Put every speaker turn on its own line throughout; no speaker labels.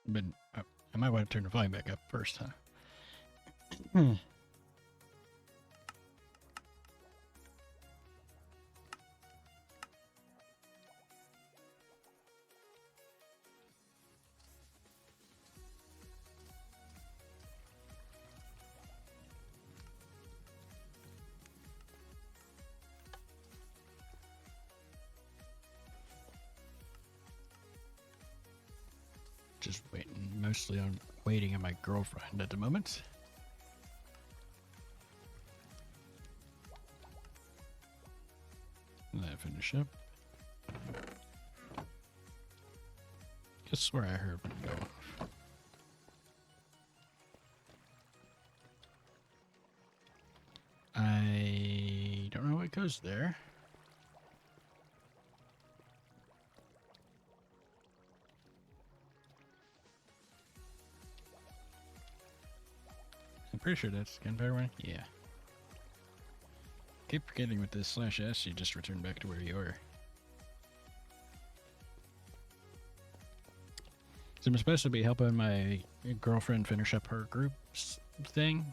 But I might want to turn the volume back up first, huh? Just mostly on waiting on my girlfriend at the moment. that finish up. Guess where I heard one go off. I don't know what goes there. I'm pretty sure that's the gunfire one. Yeah. Keep forgetting with this /s, you just return back to where you were. So I'm supposed to be helping my girlfriend finish up her groups thing.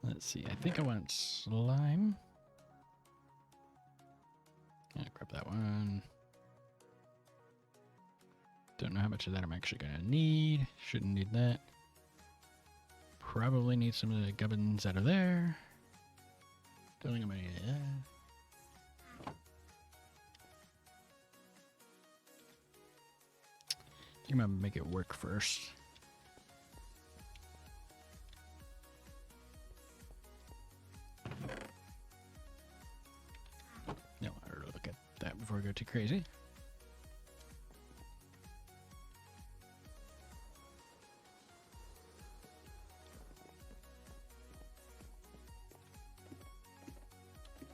Let's see, I think I want slime. Yeah, grab that one. Don't know how much of that I'm actually going to need. Shouldn't need that. Probably need some of the gubbins out of there. Don't think I'm going to need that. I think I'm going to make it work first. No, I really look at that before I go too crazy.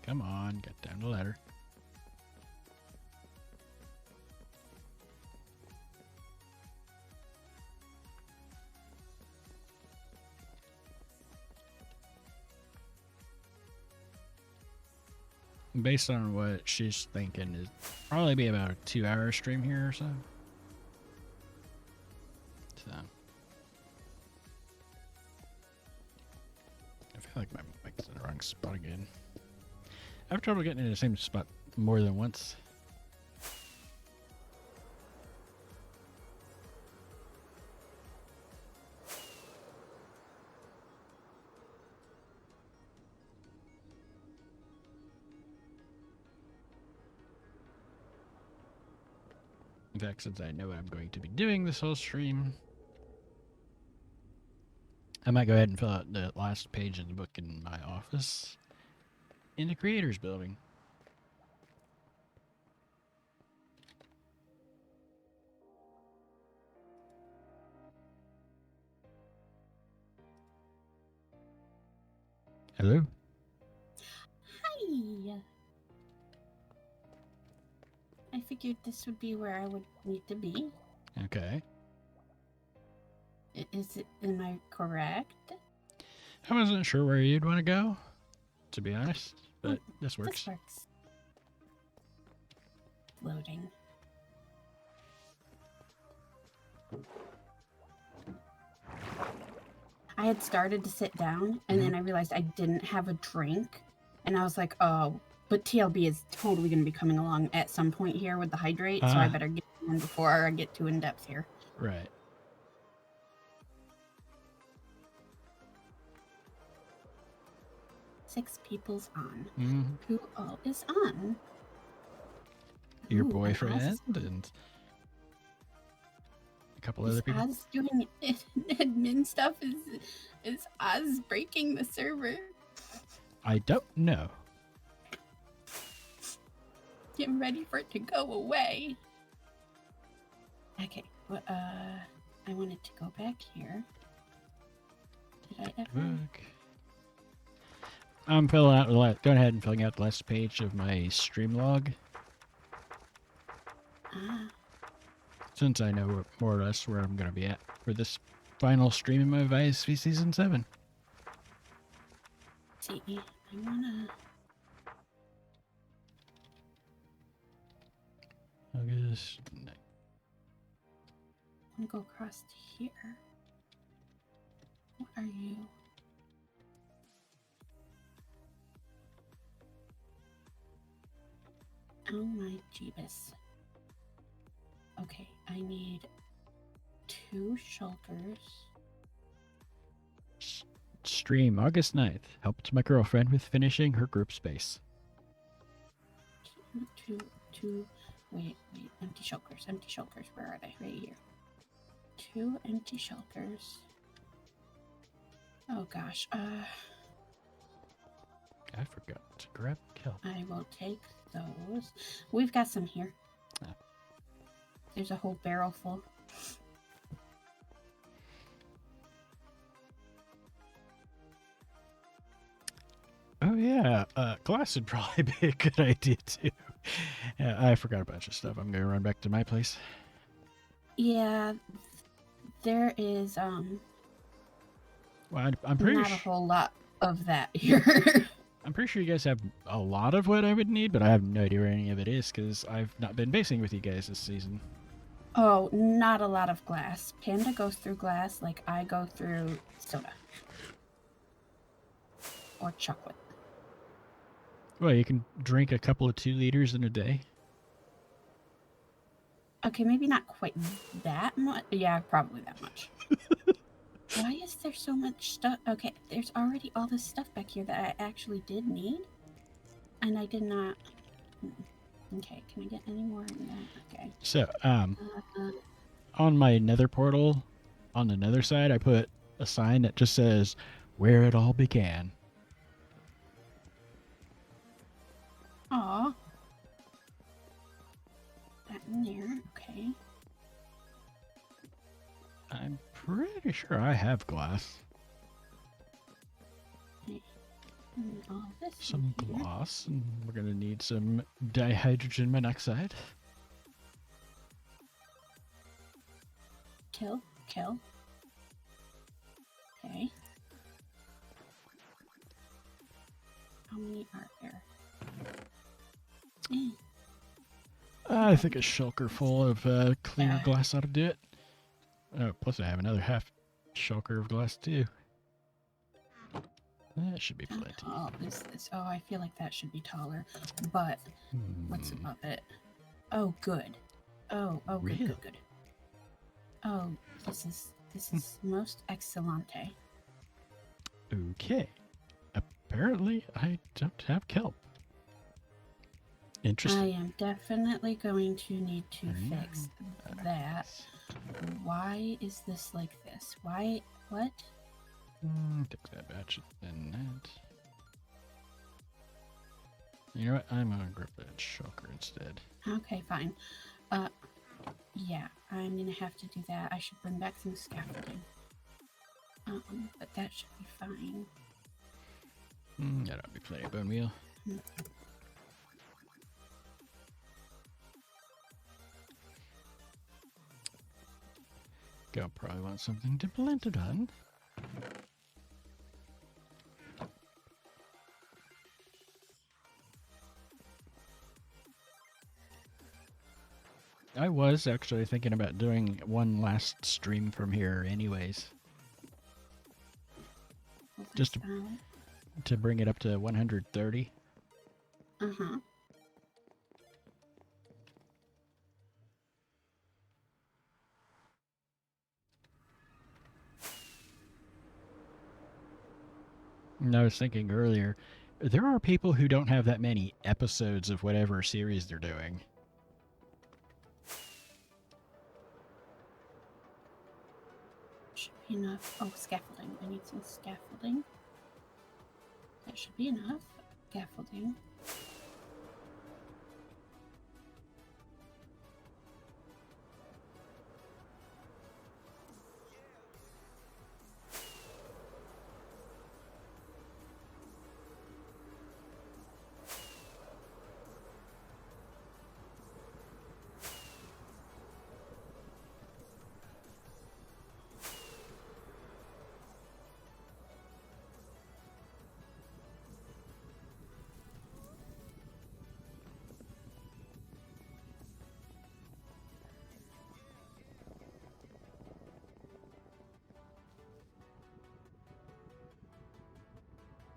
Come on, get down the ladder. Based on what she's thinking, it'd probably be about a 2-hour stream here or so. So I feel like my mic's in the wrong spot again. I have trouble getting in the same spot more than once. In fact, since I know what I'm going to be doing this whole stream, I might go ahead and fill out the last page of the book in my office in the creators building. Hello?
Hi. I figured this would be where I would need to be.
Okay.
Am I correct?
I wasn't sure where you'd want to go, to be honest, but this works.
This works. Loading. I had started to sit down, and then I realized I didn't have a drink, and I was like, oh, but TLB is totally going to be coming along at some point here with the hydrate, so I better get one before I get too in-depth here.
Right.
Six people's on. Who all is on?
Your boyfriend and a couple other people.
Oz doing admin stuff? Is Oz breaking the server?
I don't know.
Getting ready for it to go away. Okay. Well, I wanted to go back here. Did I ever?
Look. I'm filling out go ahead and filling out the last page of my stream log. Since I know more or less where I'm going to be at for this final stream of ISV Season 7.
See, I wanna...
August 9th.
I'm gonna go across to here. What are you? Oh my jeebus. Okay, I need 2 shulkers.
Stream August 9th. Helped my girlfriend with finishing her group space.
Two. Wait. Empty shulkers. Where are they? Right here. 2 empty shulkers. Oh gosh.
I forgot to grab kelp.
I will take those. We've got some here.
Oh.
There's a whole barrel full.
Oh yeah, glass would probably be a good idea too. Yeah, I forgot a bunch of stuff. I'm gonna run back to my place.
Yeah, there is
Well, I'm pretty
not a whole lot of that here.
I'm pretty sure you guys have a lot of what I would need, but I have no idea where any of it is because I've not been basing with you guys this season.
Oh, not a lot of glass. Panda goes through glass like I go through soda. Or chocolate.
Well, you can drink a couple of 2 liters in a day.
Okay, maybe not quite that much. Yeah, probably that much. Why is there so much stuff? Okay, there's already all this stuff back here that I actually did need. And I did not... Okay, can I get any more in that? Okay.
So, on my nether portal, on the nether side, I put a sign that just says, where it all began.
Aw. That in there, okay.
I'm pretty sure I have glass.
Okay. And all this
Some
in here.
glass, and we're gonna need some dihydrogen monoxide.
Kill. Okay. How many are there?
I think a shulker full of clear glass ought to do it. Oh, plus I have another half shulker of glass too. That should be plenty.
Oh, this. Oh, I feel like that should be taller. But what's above it? Oh, good. Oh,
Really?
good. Oh, this is most excellente.
Okay. Apparently, I don't have kelp. Interesting.
I am definitely going to need to fix that. Why is this like this? Why? What?
Take that batch and that. You know what? I'm gonna grab that shulker instead.
Okay, fine. Yeah, I'm gonna have to do that. I should bring back some scaffolding. But that should be fine.
That'll be plenty of bone meal. I'll probably want something to blend it on. I was actually thinking about doing one last stream from here anyways. Just to bring it up to 130.
Uh-huh.
And I was thinking earlier, there are people who don't have that many episodes of whatever series they're doing.
Should be enough. Oh, scaffolding. I need some scaffolding. That should be enough. Scaffolding.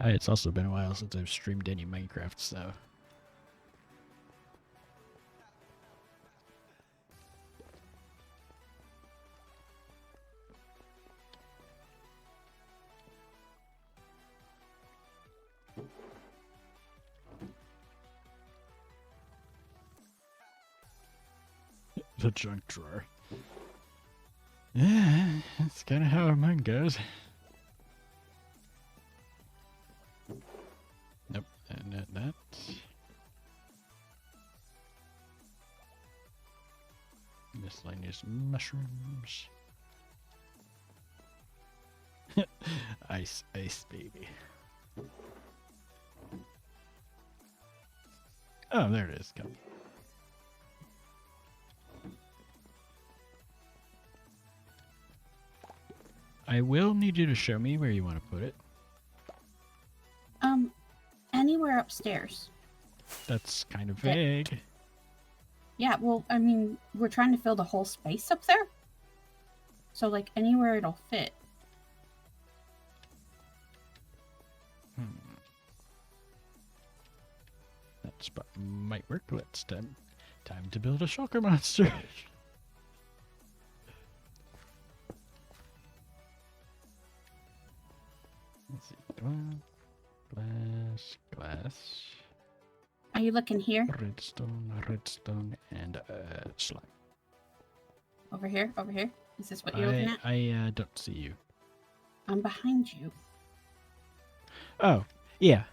It's also been a while since I've streamed any Minecraft, so the junk drawer. Yeah, that's kind of how mine goes. Nope, that. Miscellaneous mushrooms. Ice, baby. Oh, there it is. Come. I will need you to show me where you want to put it.
Anywhere upstairs.
That's kind of vague.
Yeah, well, I mean, we're trying to fill the whole space up there. So, like, anywhere it'll fit.
That spot might work. Let's time to build a shulker monster. Let's see. Glass.
Are you looking here?
Redstone, and slime.
Over here? Is this what you're looking at?
I don't see you.
I'm behind you.
Oh, yeah.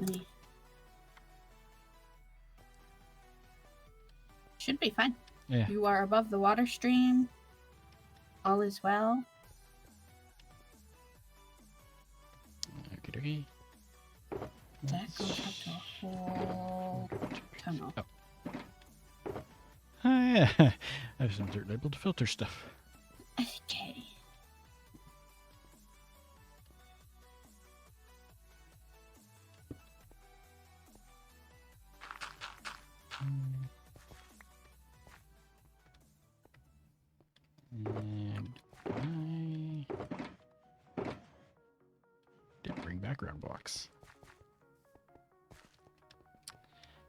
Okay, should be fine.
Yeah.
You are above the water stream. All is well.
Okay.
That goes up to a whole tunnel.
Oh. Oh, yeah. I have some dirt able to filter stuff.
Okay.
And I didn't bring background blocks.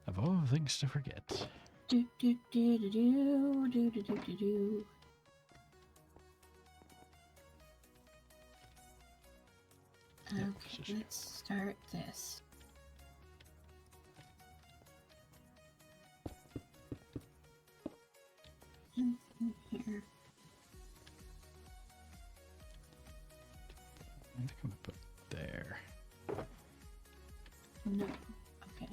Of all the things to forget.
Do do do do do do do do do do. Okay, let's start this. In here.
I think I'm gonna put there.
No. Okay.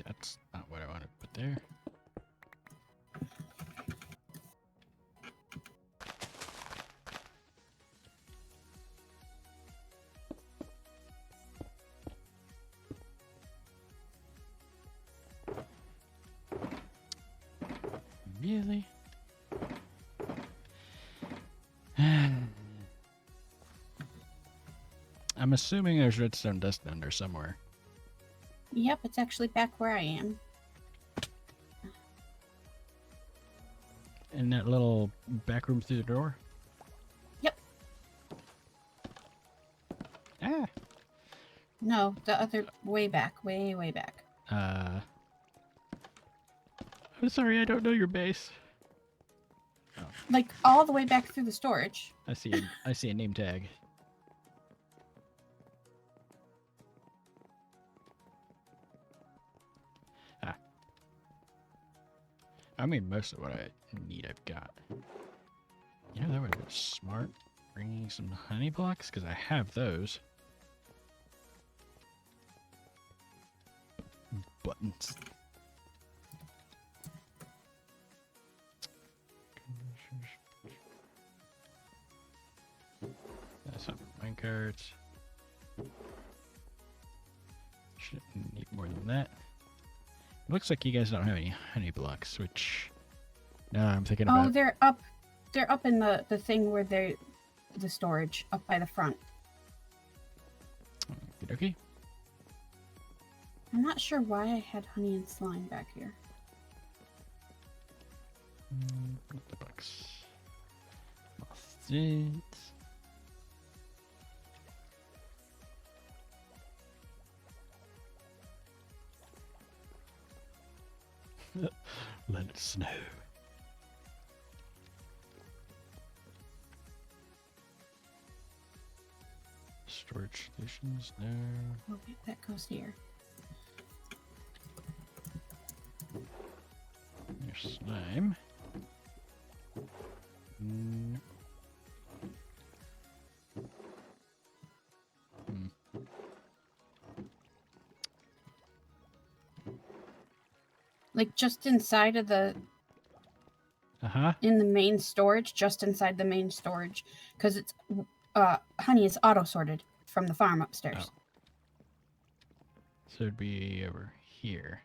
That's not what I want to put there. Really? I'm assuming there's redstone dust under somewhere.
Yep, it's actually back where I am.
In that little back room through the door?
Yep.
Ah!
No, the other way back, way back.
I'm sorry, I don't know your base. Oh,
Like all the way back through the storage.
I see a name tag. I mean, most of what I need I've got. You know, that would be smart. Bringing some honey blocks, because I have those. Buttons. That's not minecarts. Shouldn't need more than that. Looks like you guys don't have any honey blocks, which now I'm thinking about.
Oh, they're up. They're up in the thing where they're the storage up by the front.
Okay.
I'm not sure why I had honey and slime back here.
Put the box. it. Let it snow. Storage solutions, no.
Okay, that goes here.
There's slime. Mm.
Like just inside of the in the main storage, just inside the main storage, because it's honey is auto sorted from the farm upstairs.
Oh. So it'd be over here.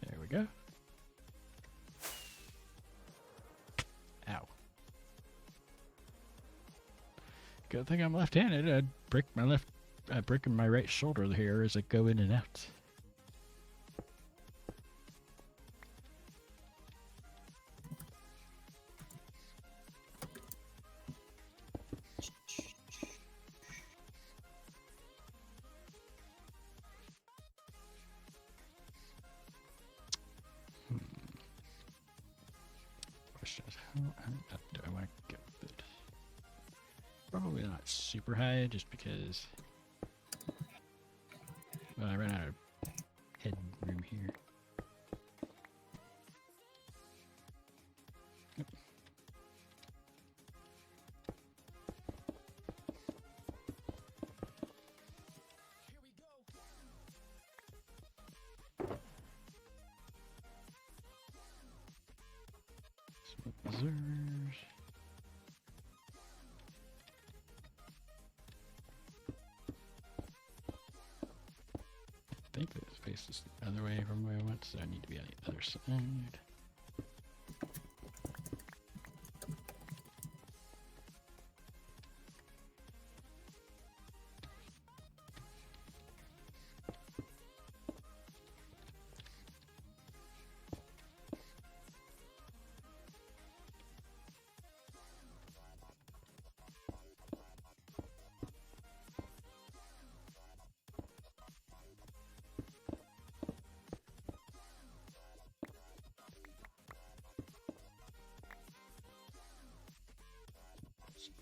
There we go. Ow. Good thing I'm left-handed. I'd break my breaking my right shoulder here as I go in and out. Question is, how up do I want to go with it? Probably not super high, just because I ran out of headroom here. Yep. Smoke reserves. I think this faces the other way from where I went, so I need to be on the other side.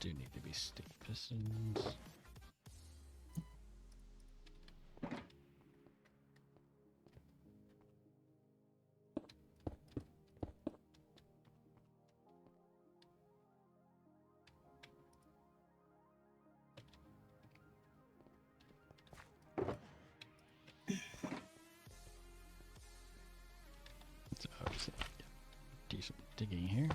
Do need to be stick pistons. So obviously, do some digging here.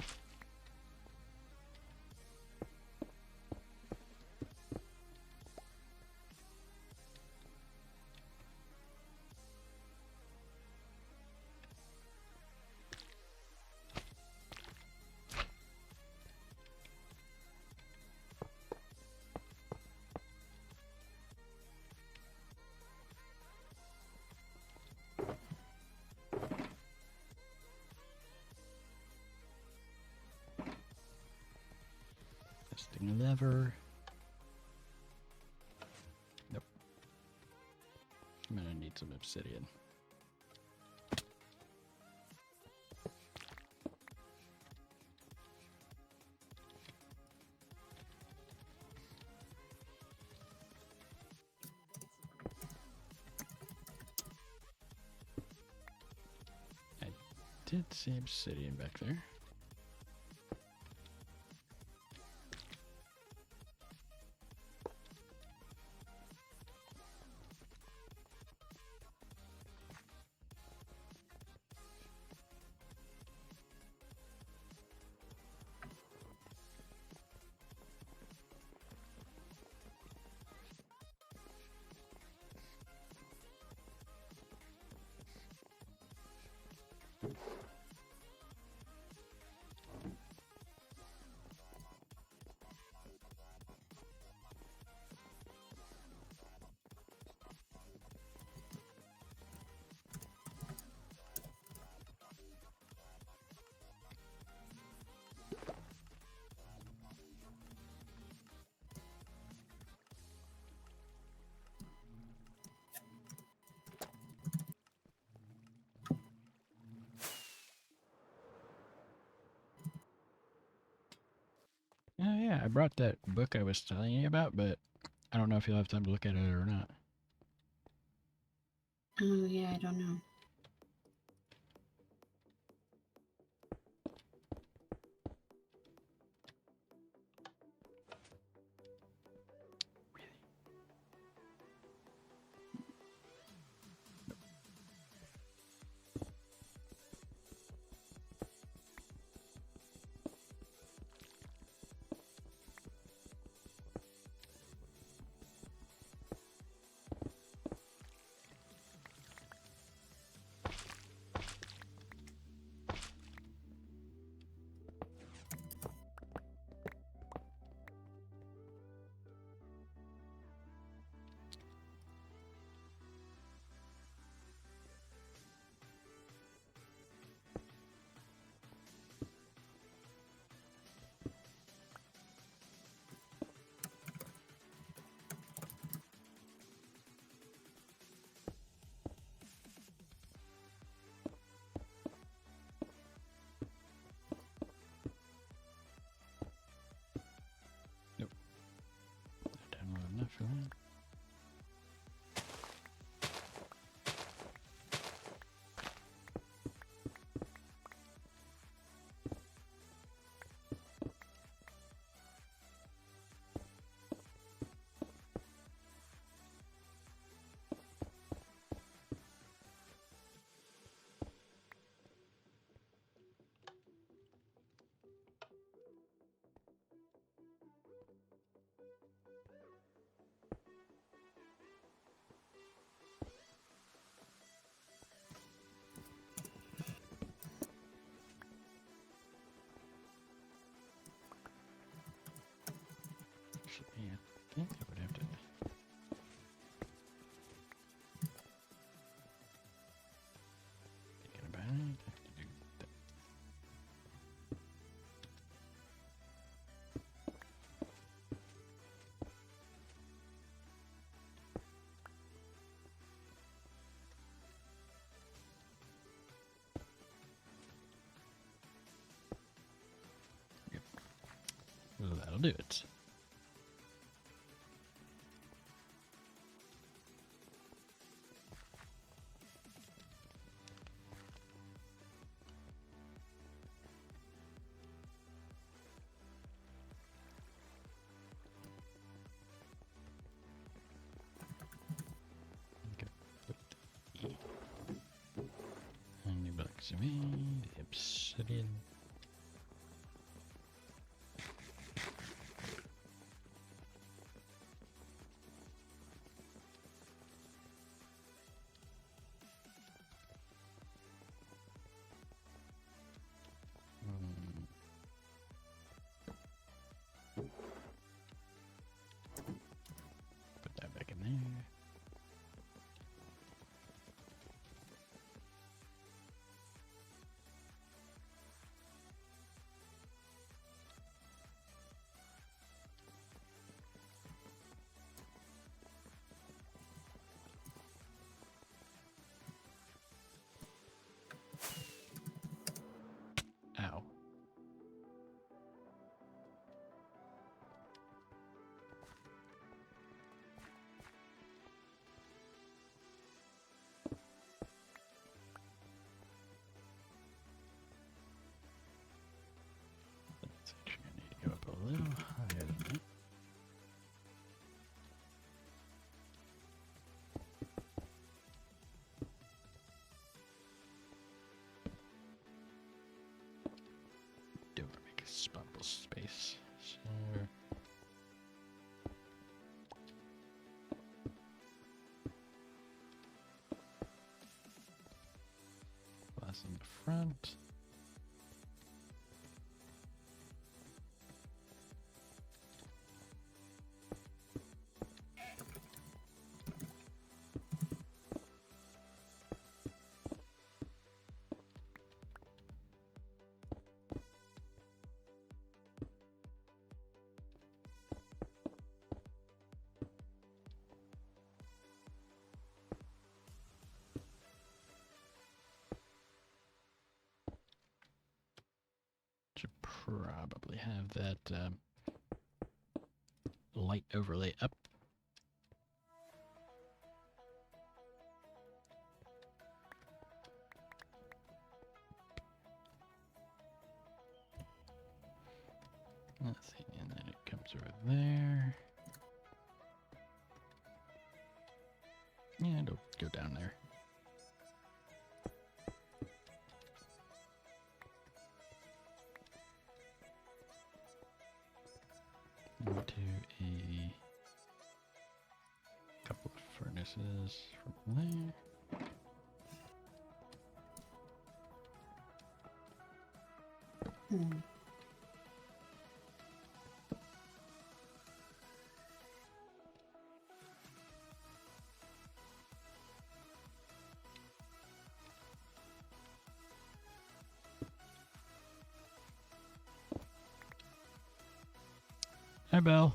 Testing a lever. Nope. I'm gonna need some obsidian. I did see obsidian back there. Yeah, I brought that book I was telling you about, but I don't know if you'll have time to look at it or not.
Oh, yeah, I don't know.
Download enough for that. Actually, I think I would have to. Thinking about it, I have to do that. Yep. Well, that'll do it. Okay. Put the and new black cement, obsidian. Put that back in there. Ow. That's actually gonna need to go up a little higher than that. Don't want to make a spotable space. So glass in the front. Should probably have that light overlay up. Let's see, and then it comes over there. Yeah, it'll go down there. Into a couple of furnaces from there. Hi, Belle.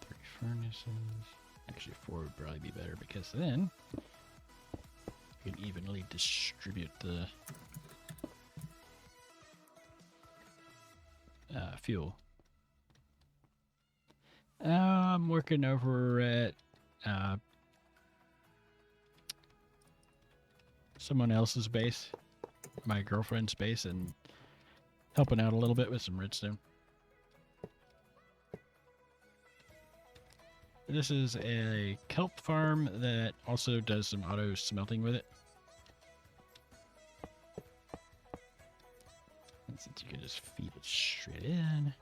Three furnaces. Actually, 4 would probably be better because then you can evenly distribute the fuel. I'm working over at someone else's base, my girlfriend's base, and helping out a little bit with some redstone. This is a kelp farm that also does some auto smelting with it. And since you can just feed it straight in,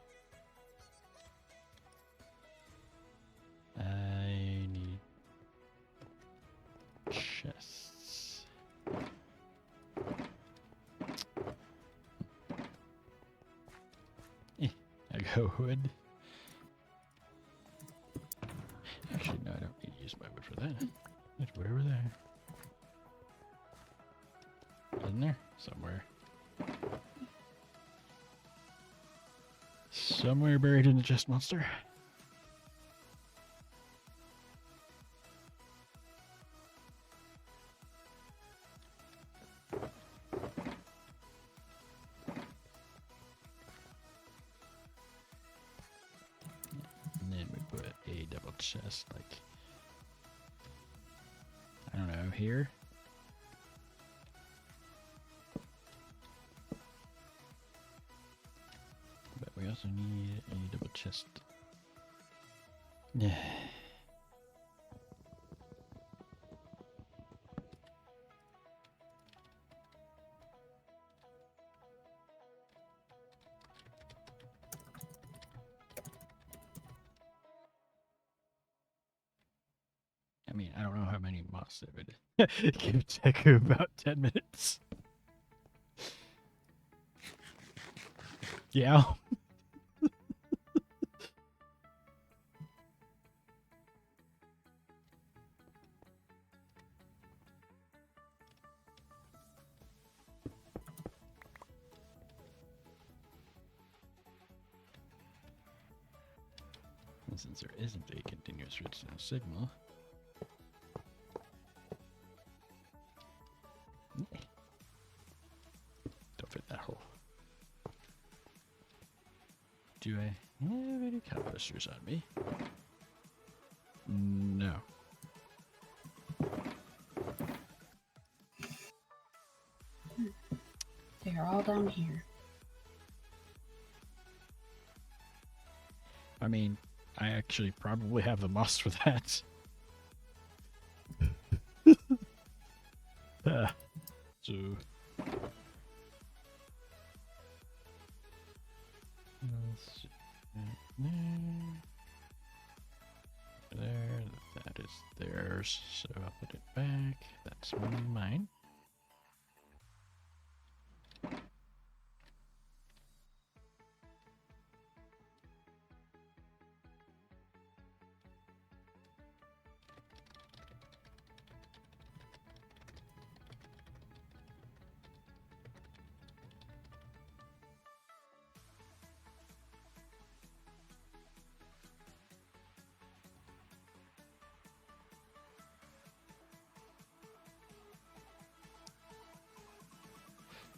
I need chests. I go wood. Actually, no, I don't need to use my wood for that. There's wood over there. In there? Somewhere. Somewhere buried in the chest monster. And then we put a double chest, like, I don't know, here. But we also need a double chest. Yeah. I mean, I don't know how many moss it would give Teku about 10 minutes. Yeah. And since there isn't a continuous redstone signal, don't fit that hole. Do I have any composters on me? No.
They're all down here.
I mean, I actually probably have the moss for that. So... let's see. There, that is theirs, so I'll put it back. That's mine.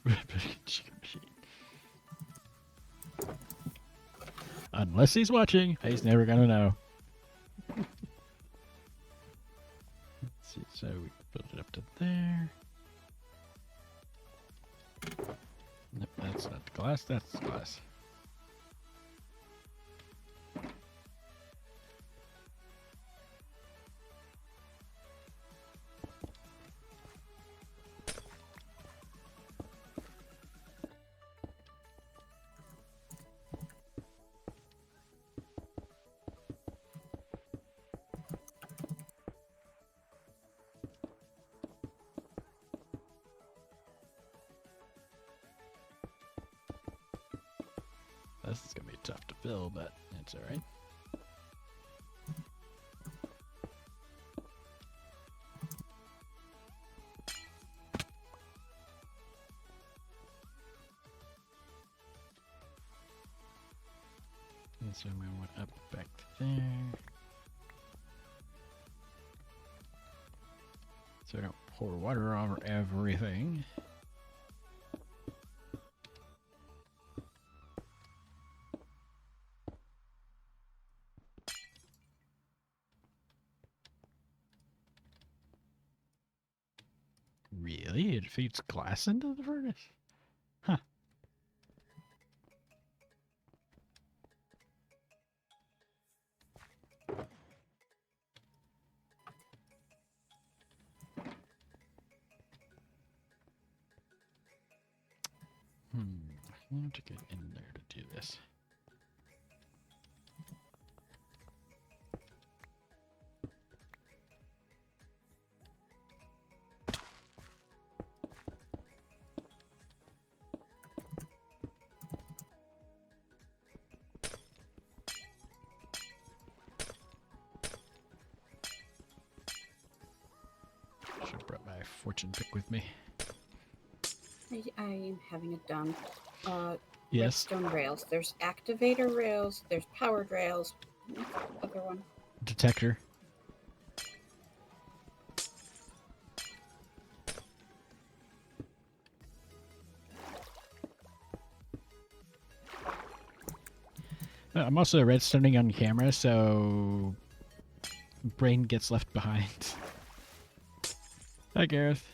Sugar machine. Unless he's watching, he's never gonna know. Let's see, so we build it up to there. Nope, that's not the glass, that's the glass. This is gonna be tough to fill, but it's alright. And so we went up back to there. So I don't pour water over everything. Really? It feeds glass into the furnace? Huh. I have to get in there to do this. Should have brought my fortune pick with me.
I am having it done.
Yes.
Redstone rails. There's activator rails. There's powered rails. What's the other one?
Detector. I'm also redstoning on camera, so brain gets left behind. Hi, Gareth.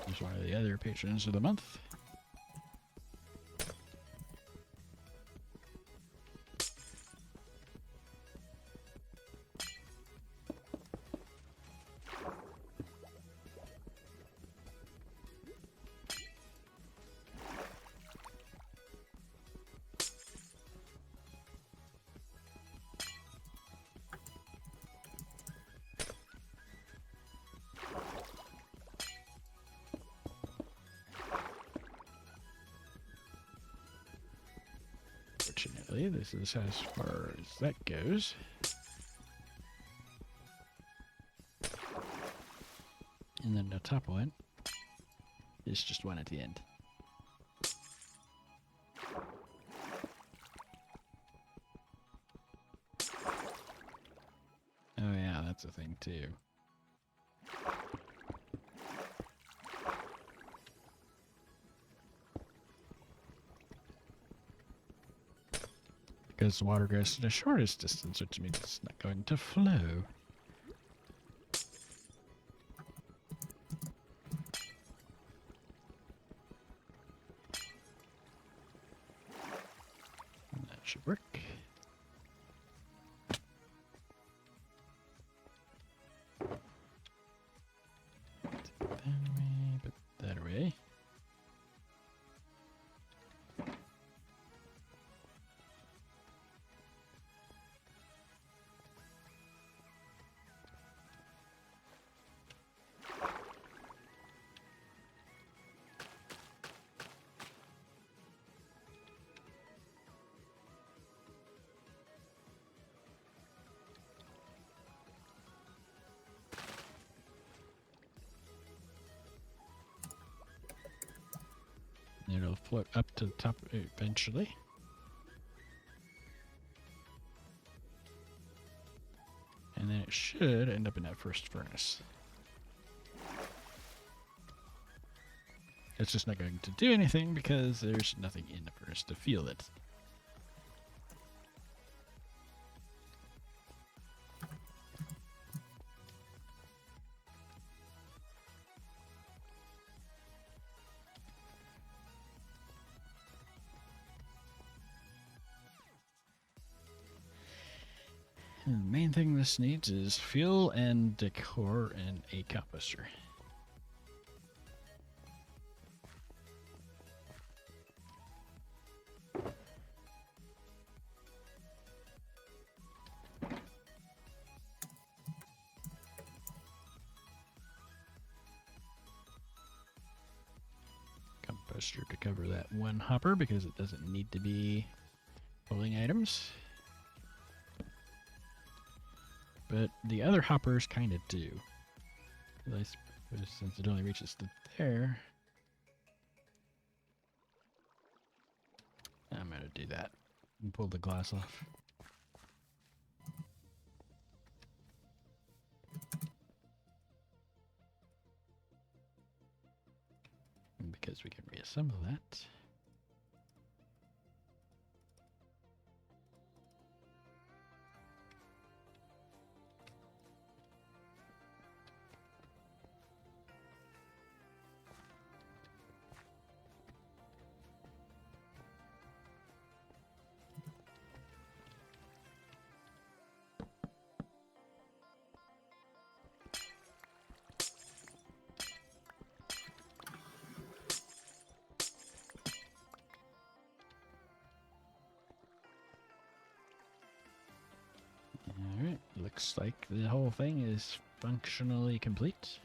Here's one of the other patrons of the month. Fortunately, this is as far as that goes. And then the top one is just one at the end. Oh yeah, that's a thing too. Because the water goes to the shortest distance, which means it's not going to flow. And that should work. Take that away, put that away. it'll float up to the top eventually. And then it should end up in that first furnace. It's just not going to do anything because there's nothing in the furnace to fuel it. And the main thing this needs is fuel and decor and a composter. Composter to cover that one hopper because it doesn't need to be pulling items. But the other hoppers kind of do. At least since it only reaches to there. I'm going to do that and pull the glass off. And because we can reassemble that. Alright, looks like the whole thing is functionally complete.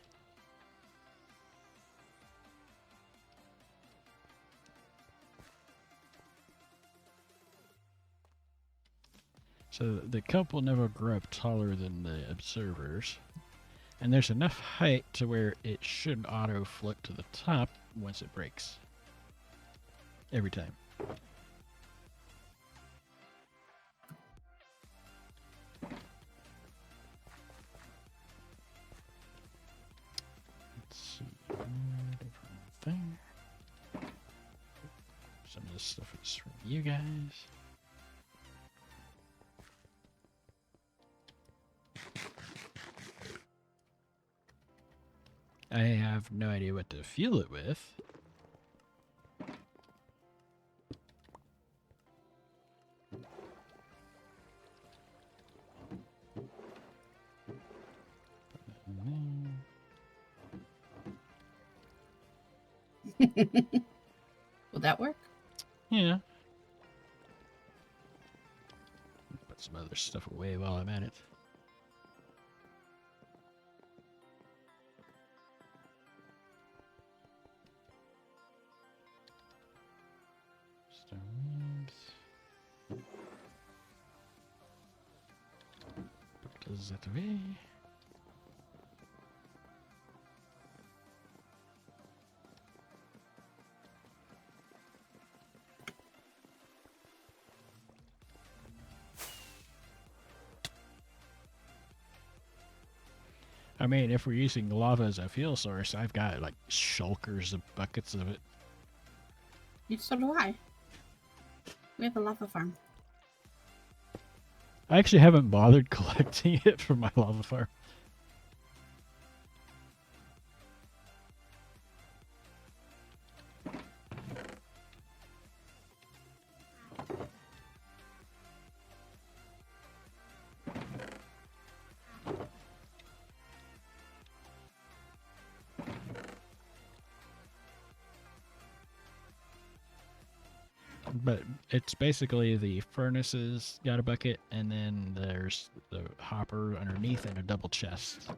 So the cup will never grow up taller than the observers. And there's enough height to where it should auto float to the top once it breaks. Every time. Let's see. Different thing. Some of this stuff is from you guys. I have no idea what to fuel it with.
Will that work?
Yeah. Put some other stuff away while I'm at it. Stones. Put that away. I mean, if we're using lava as a fuel source, I've got like shulkers of buckets of it.
So do I. We have a lava farm.
I actually haven't bothered collecting it for my lava farm. But it's basically the furnaces got a bucket, and then there's the hopper underneath and a double chest.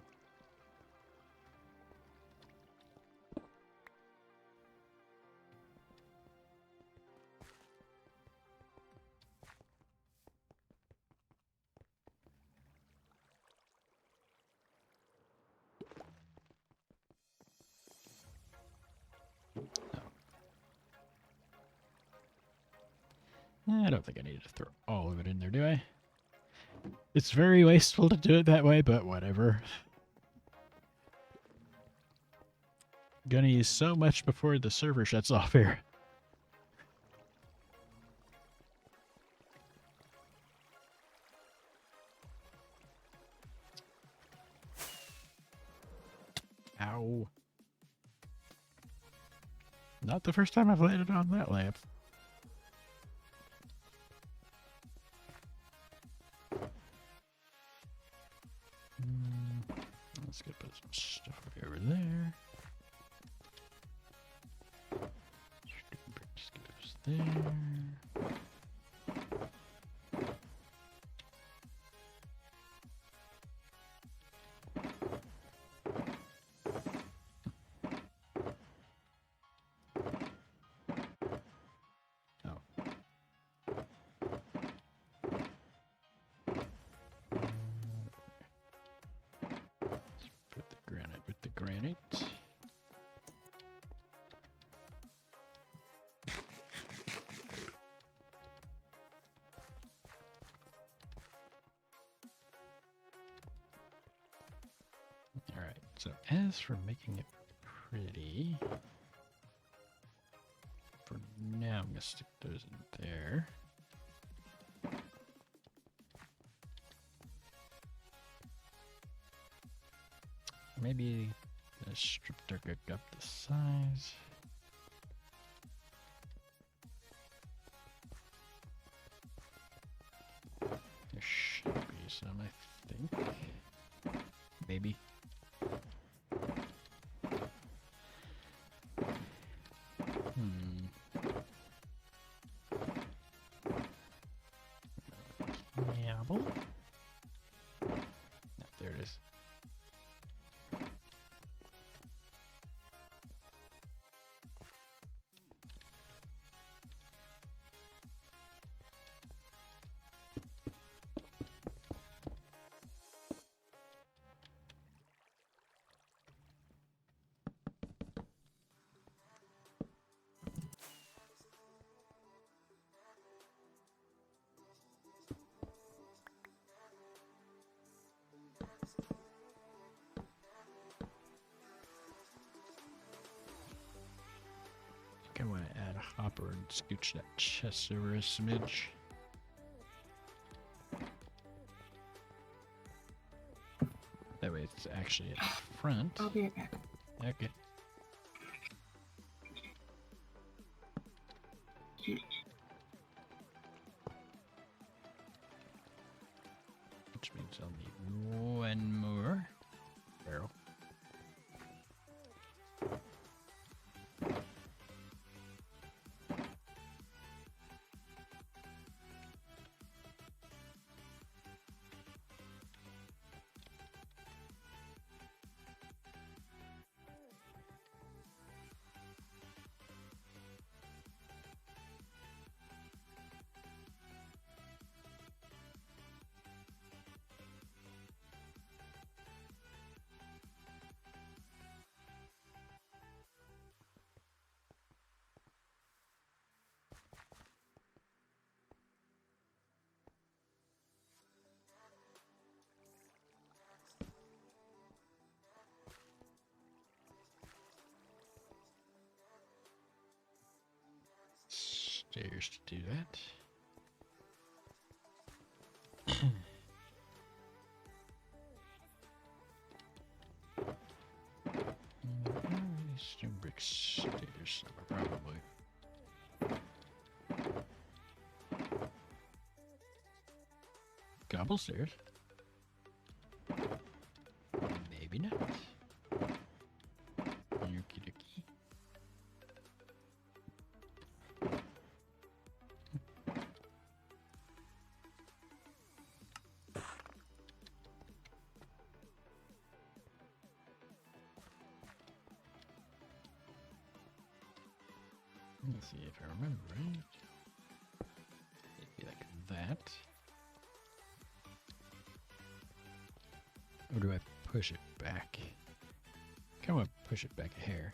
I don't think I need to throw all of it in there, do I? It's very wasteful to do it that way, but whatever. Gonna use so much before the server shuts off here. Ow. Not the first time I've landed on that lamp. Let's go put some stuff over there. Bricks goes there. Put the granite with the granite. Alright, so as for making it pretty, for now I'm going to stick those in there. Maybe the strip dark up the size. There should be some, I think. Maybe. Yabble. No, there it is. I want to add a hopper and scooch that chest over a smidge. That way it's actually at the front.
I'll be right back.
Okay. Which means I'll need one more barrel. Stairs to do that. Stone brick stairs somewhere, probably. Cobble stairs? Maybe not. Okie dokie. Let's see if I remember right. It'd be like that. Or do I push it back? Kind of push it back a hair.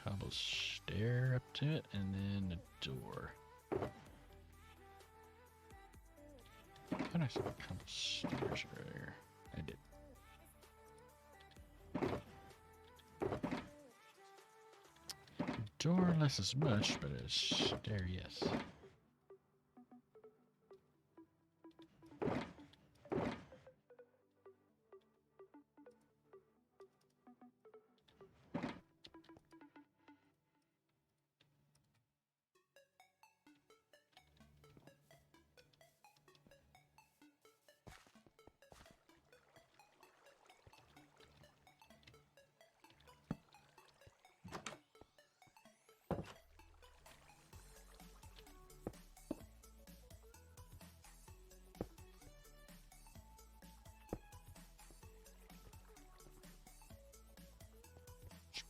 cobble stair up to it, and then a door. I thought I saw cobble stairs earlier. I did. Door less as much, but a stair, yes.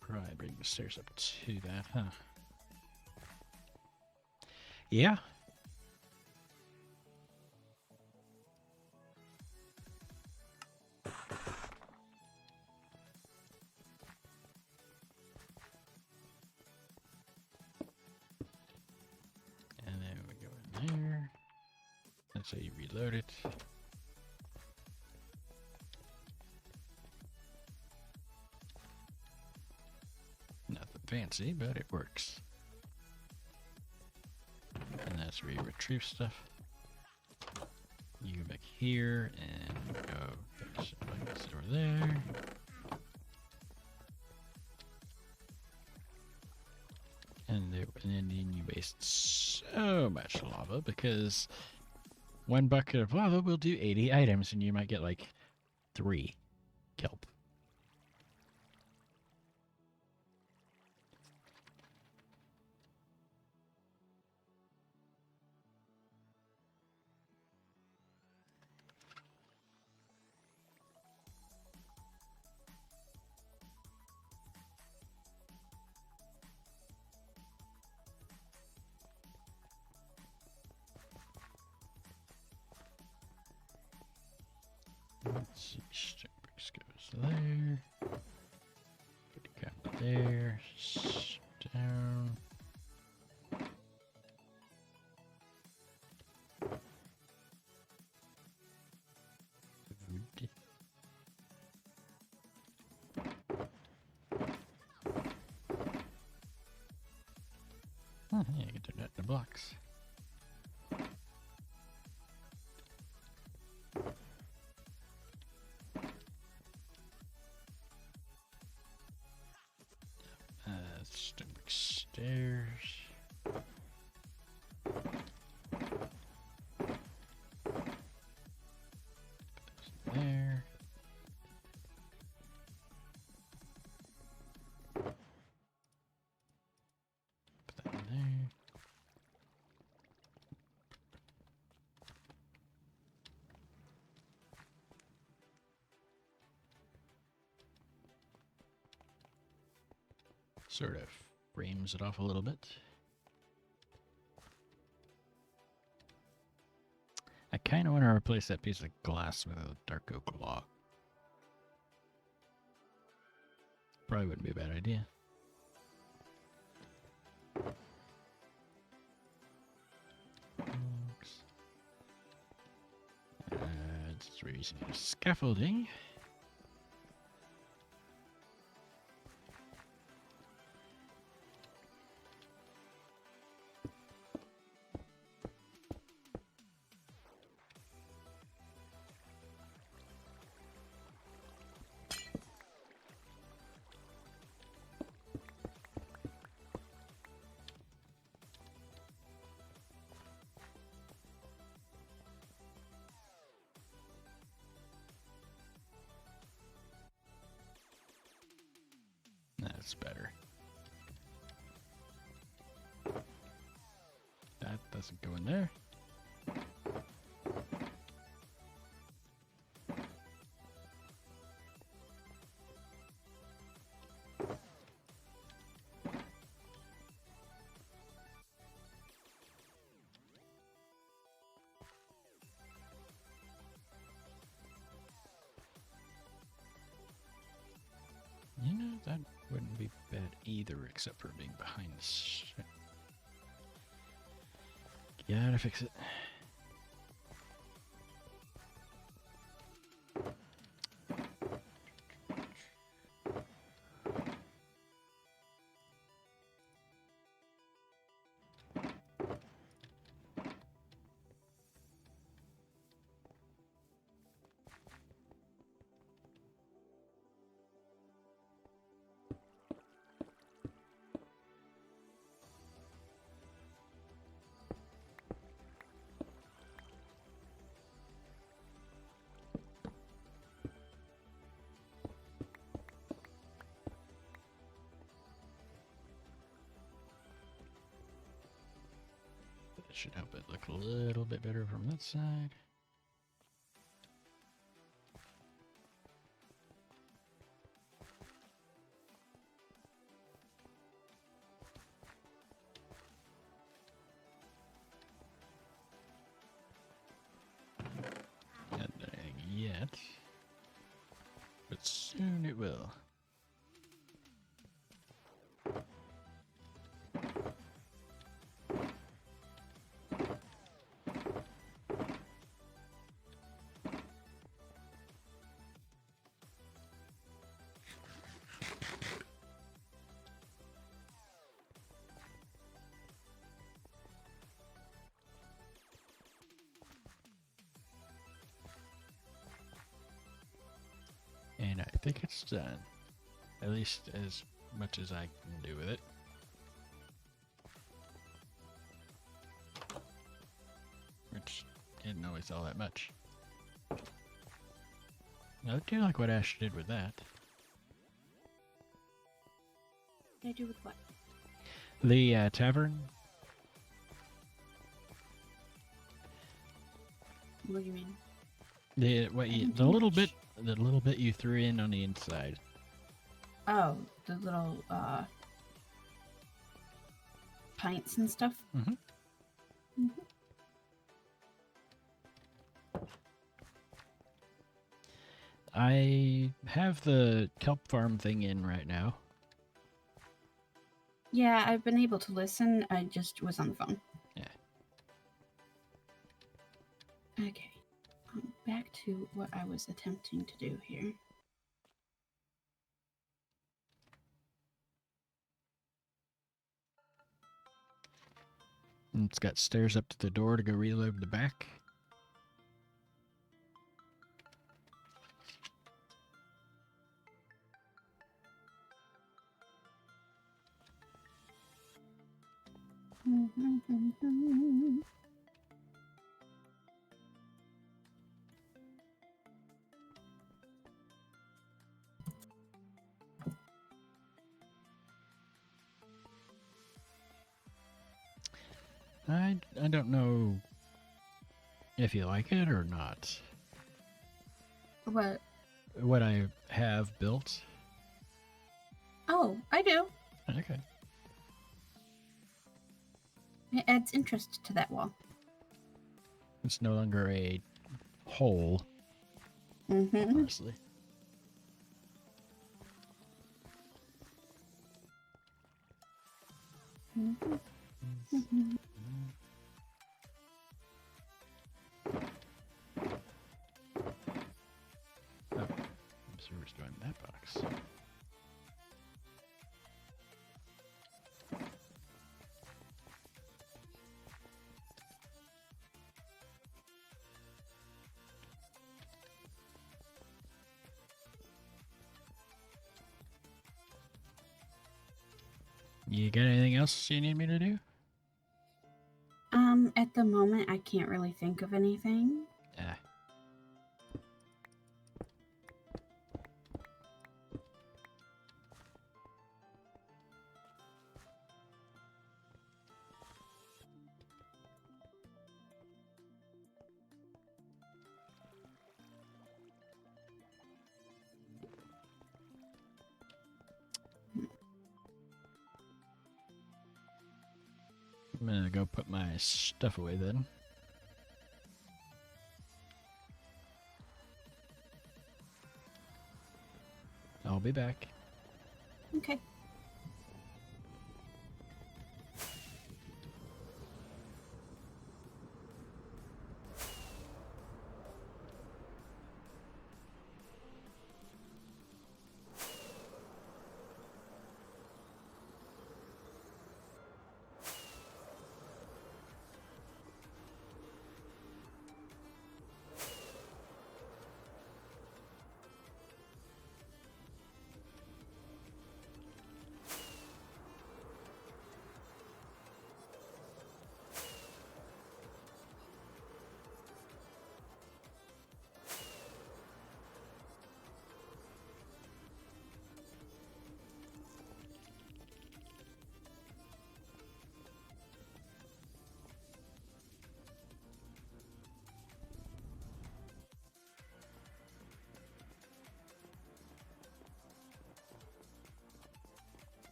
Probably bring the stairs up to that, huh? Yeah. And then we go in there. That's how you reload it. Nothing fancy, but it works. And that's where you retrieve stuff. You go back here and go buckets over there. And then you waste so much lava because one bucket of lava will do 80 items and you might get like 3 kelp. Let's see, stone bricks goes there. Put the cap there. Down. Food. Oh, yeah, you can turn that into blocks. Stone brick stairs. There. Put that in there. Sort of frames it off a little bit. I kind of want to replace that piece of glass with a dark oak log. Probably wouldn't be a bad idea. We're using scaffolding. That's better. That doesn't go in there. You know, that wouldn't be bad either, except for being behind the ship. Gotta fix it. That should help it look a little bit better from that side. Not done anything yet, but soon it will. And I think it's done. At least as much as I can do with it. Which isn't always all that much. I do like what Ash did with that.
What did I do with what?
The tavern.
What do you mean?
The little bit you threw in on the inside.
Oh, the little pints and stuff.
Mm-hmm.
Mm-hmm.
I have the kelp farm thing in right now.
Yeah, I've been able to listen. I just was on the phone.
Yeah.
Okay. Back to what I was attempting to do here.
And it's got stairs up to the door to go reload the back. I don't know if you like it or not.
What?
What I have built.
Oh, I do.
Okay.
It adds interest to that wall.
It's no longer a hole.
Mm-hmm.
Honestly.
Mm-hmm. Mm-hmm.
Oh, I'm sure we're storing that box. You got anything else you need me to do?
At the moment, I can't really think of anything.
Yeah. I'm gonna go put my stuff away then. I'll be back.
Okay.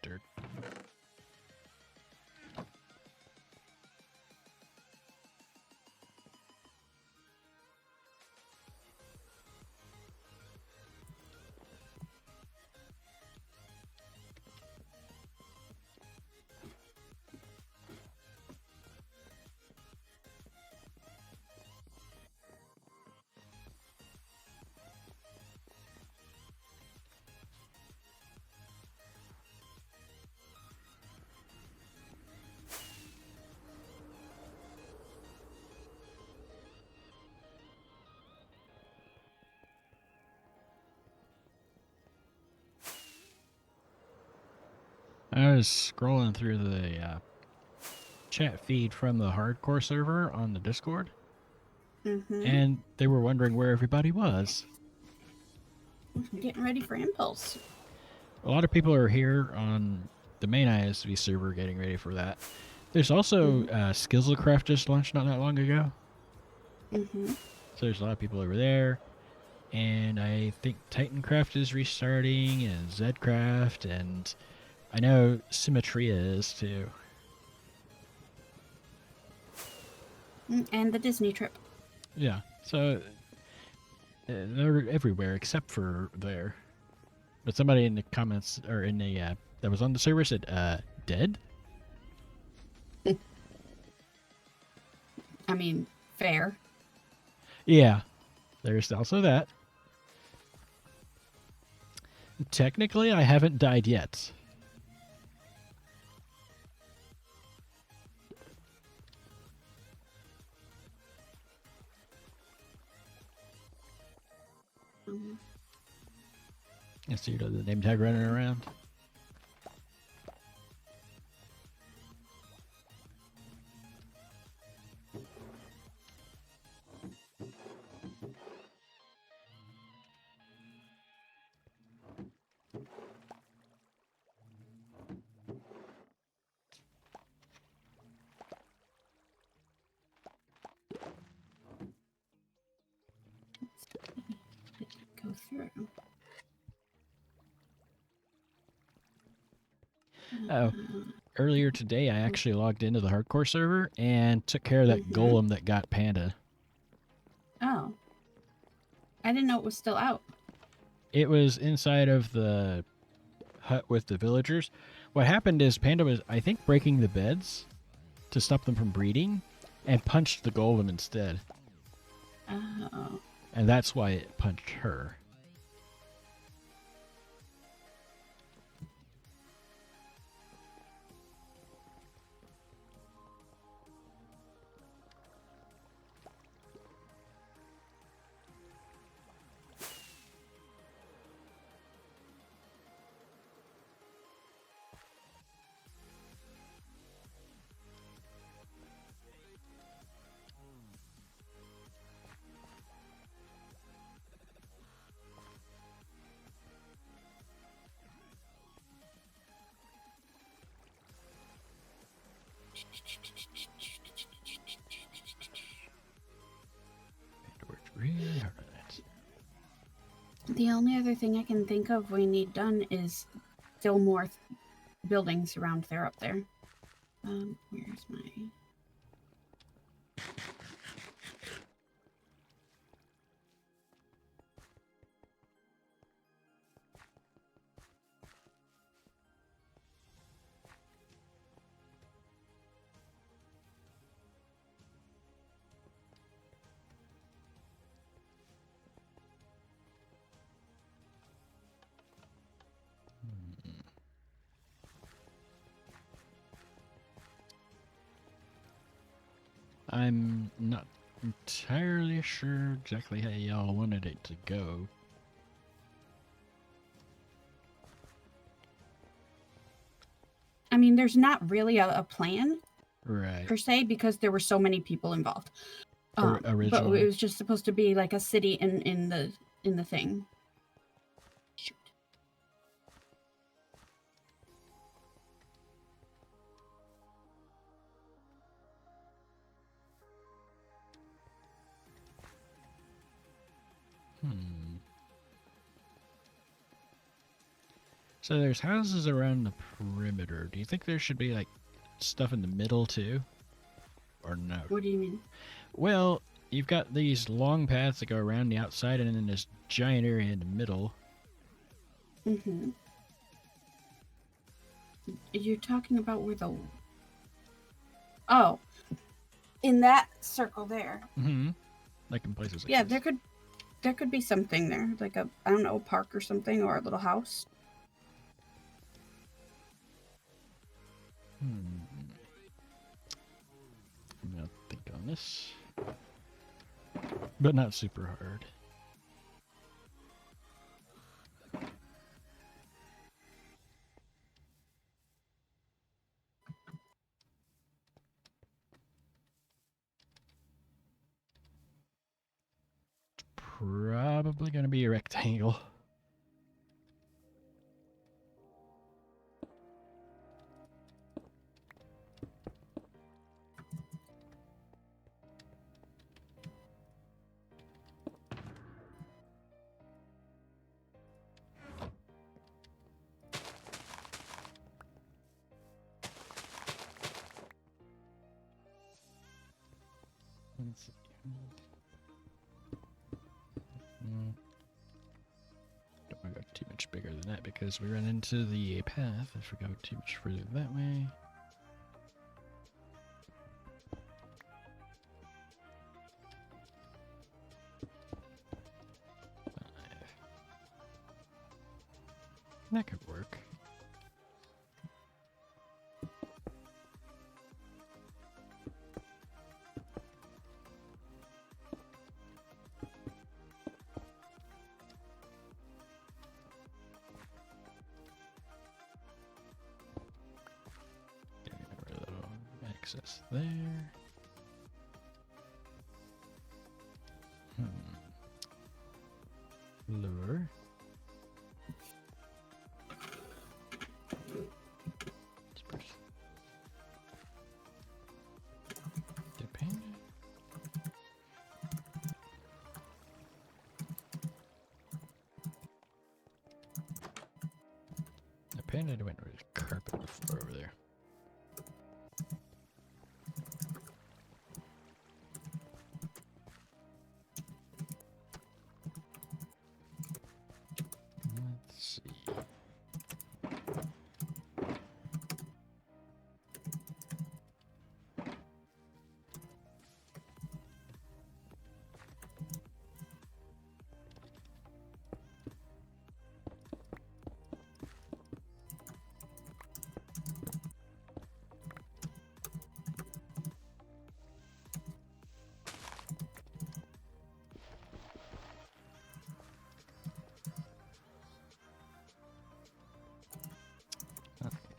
Dirt. I was scrolling through the chat feed from the hardcore server on the Discord, and they were wondering where everybody was.
Getting ready for Impulse.
A lot of people are here on the main ISV server getting ready for that. There's also Skillscraft just launched not that long ago. So there's a lot of people over there. And I think Titancraft is restarting, and Zcraft, and I know Symmetria is too.
And the Disney trip.
Yeah, so they're everywhere except for there. But somebody in the comments, or in the that was on the server said, dead?
I mean, fair.
Yeah, there's also that. Technically, I haven't died yet. I see the name tag running around.
Go through.
Oh, earlier today I actually logged into the hardcore server and took care of that golem that got Panda.
Oh. I didn't know it was still out.
It was inside of the hut with the villagers. What happened is Panda was, I think, breaking the beds to stop them from breeding and punched the golem instead.
Oh.
And that's why it punched her. Worked really hard on that.
The only other thing I can think of we need done is still more buildings around there up there. Where's my...
I'm not entirely sure exactly how y'all wanted it to go.
I mean, there's not really a plan
Right.
per se because there were so many people involved. But it
Originally.
was just supposed to be like a city in the thing. Shoot.
So there's houses around the perimeter. Do you think there should be like stuff in the middle too? Or no?
What do you mean?
Well, you've got these long paths that go around the outside and then this giant area in the middle.
Mm-hmm. You're talking about where the... Oh. In that circle there.
Mm-hmm. Like in places like
yeah,
this.
there could be something there. Like a, I don't know, park or something, or a little house.
I'm gonna think on this. But not super hard. It's probably gonna be a rectangle. Let's see. Don't want to go too much bigger than that because we run into the path if we go too much further that way. That could work. Access there. Lure. Depend. The panda went with carpet before over there. Let's see.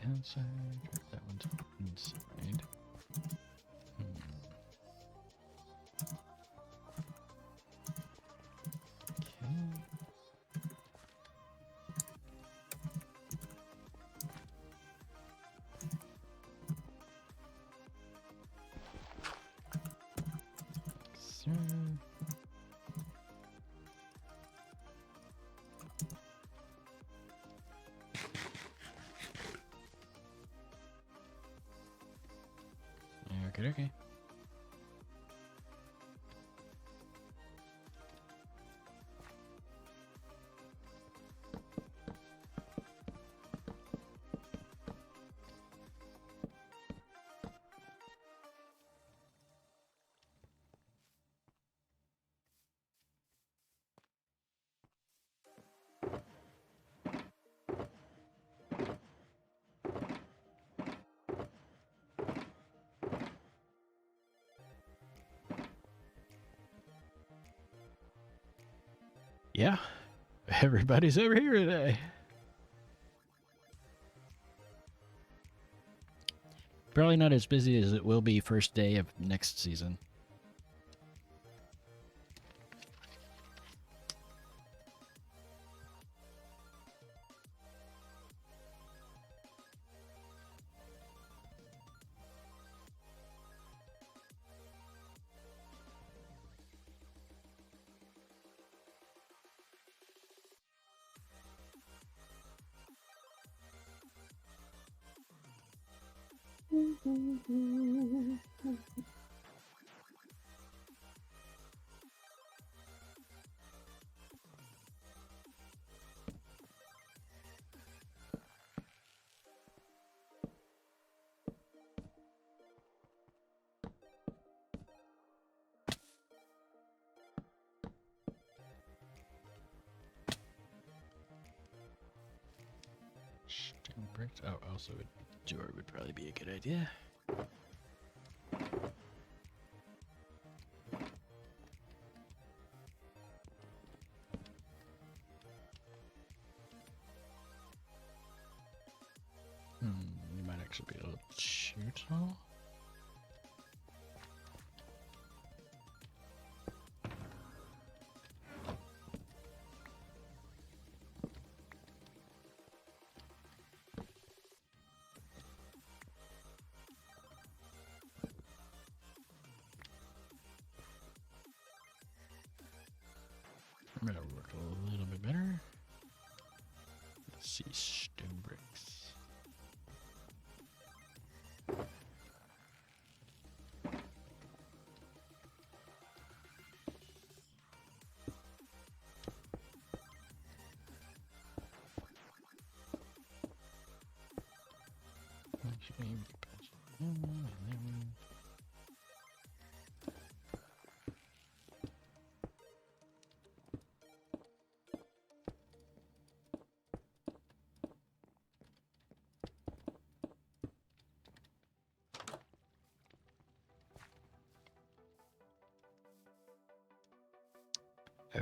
Outside, that one's inside. Okay. Okay, okay. Yeah, everybody's over here today. Probably not as busy as it will be first day of next season. Stone bricks. Oh, also a door would probably be a good idea. We might actually be able to shoot all. I'm gonna work a little bit better. Let's see, stone bricks. Oh.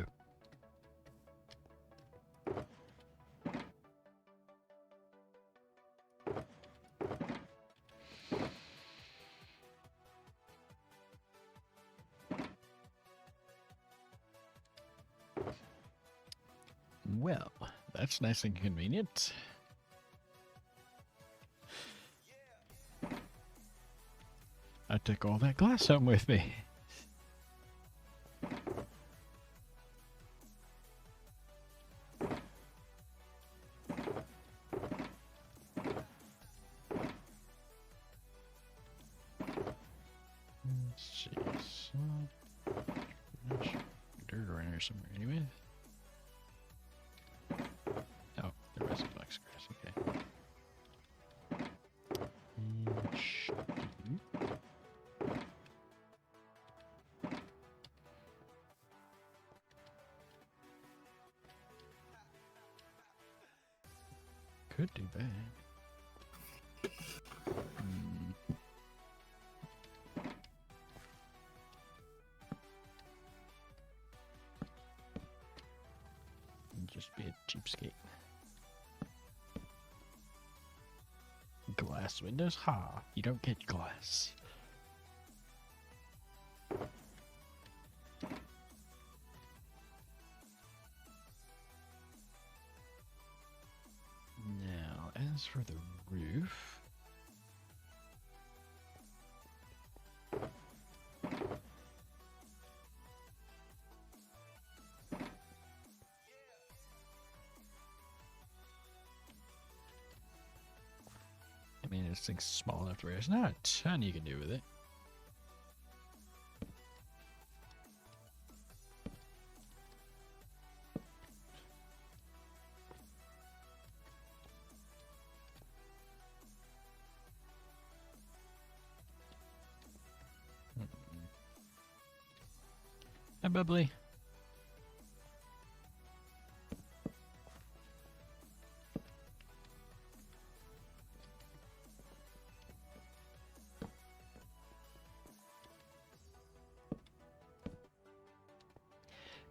Well, that's nice and convenient. I took all that glass home with me. Let's see. Dirt around here somewhere anyway. Oh, there was a flex grass. Okay. Could do that. Just be a cheapskate. Glass windows? Ha! You don't get glass. Now, as for the roof... this thing's small enough to where there's not a ton you can do with it. Hi, Bubbly.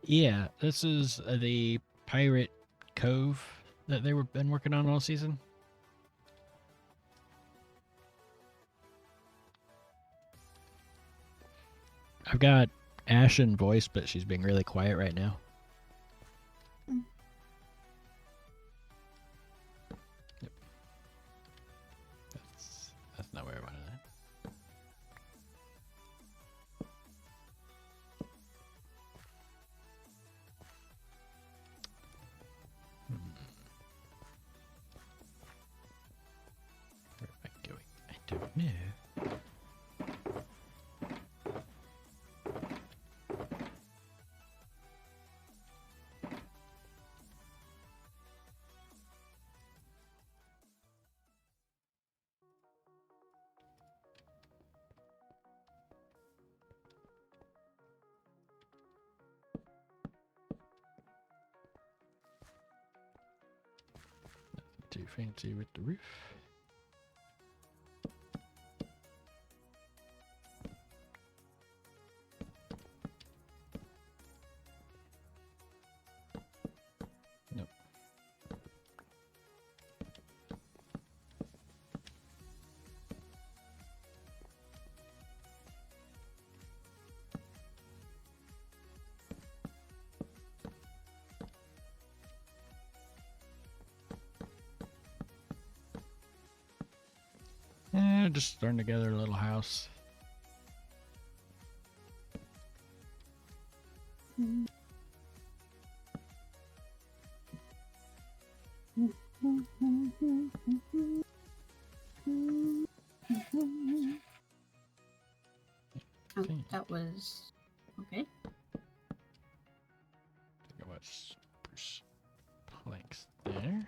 Yeah, this is the Pirate Cove that they were been working on all season. I've got Ashen voice, but she's being really quiet right now. Yep. That's not where I wanted that. Where am I going? I don't know. Too fancy with the roof. Nope. Just throwing together a little house.
Oh, that was okay.
There was spruce planks there.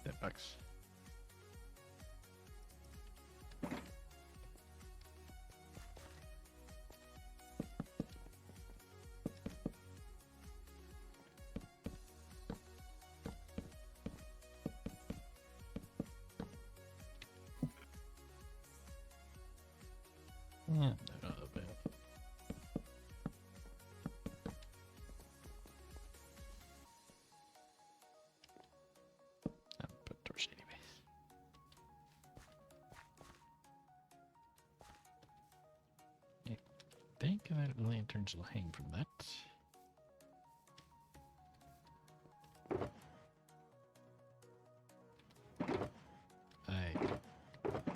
That bucks. Yeah, a little bit. I'll put torch anyways. I think that lanterns will hang from that. I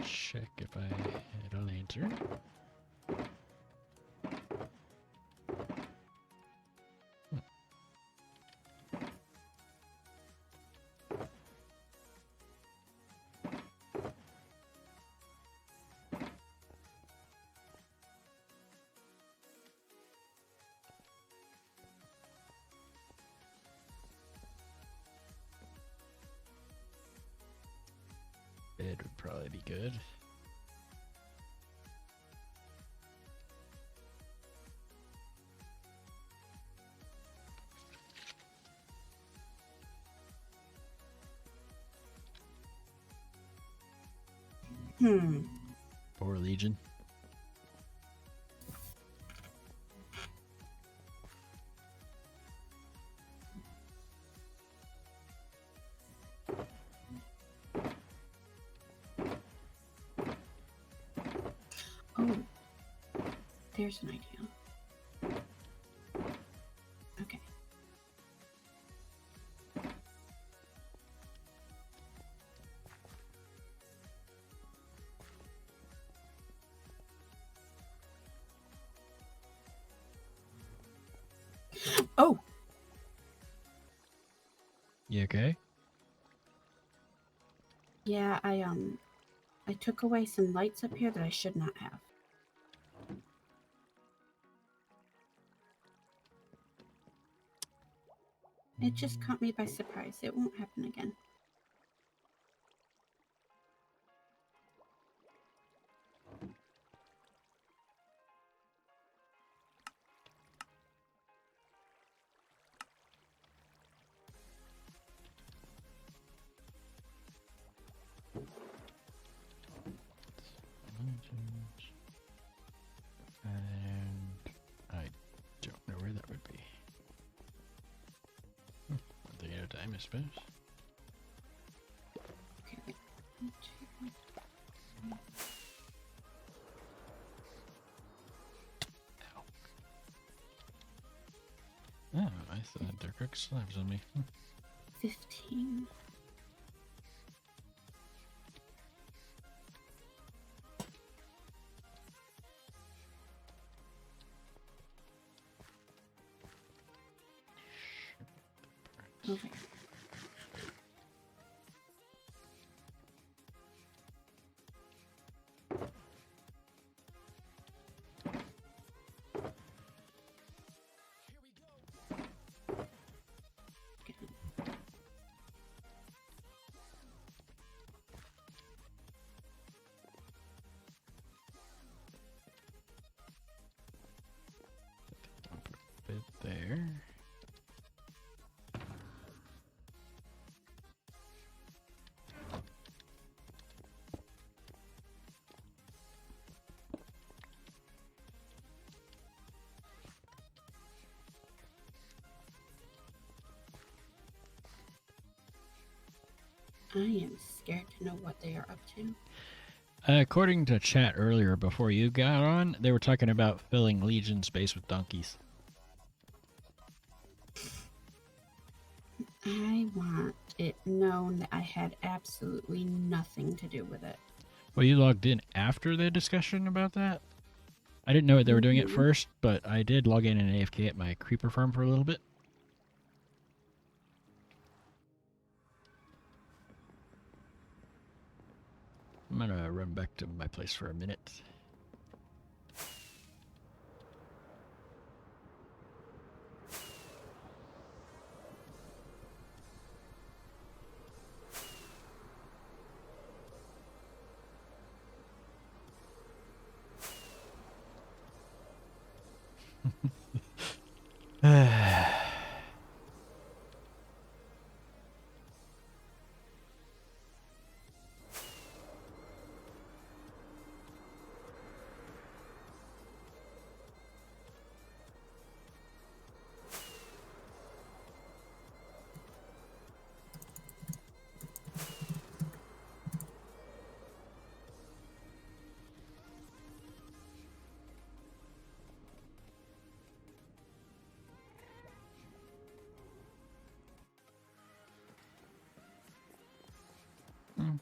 check if I had a lantern. Bed would probably be good. Poor Legion.
Oh, there's an idea. Okay. Oh,
okay?
Yeah, I took away some lights up here that I should not have. It just caught me by surprise. It won't happen again.
And I don't know where that would be. One thing at a time, I suppose.
Okay, wait. 1, 2, 3.
Oh, I thought there cooked slabs on me.
15. Over here.
I'll put a bit there.
I am scared to know what they are up to.
According to chat earlier before you got on, they were talking about filling Legion space with donkeys.
I want it known that I had absolutely nothing to do with it.
Well, you logged in after the discussion about that? I didn't know what they were doing at
Mhm.
first, but I did log in and AFK at my creeper farm for a little bit. I'm gonna run back to my place for a minute.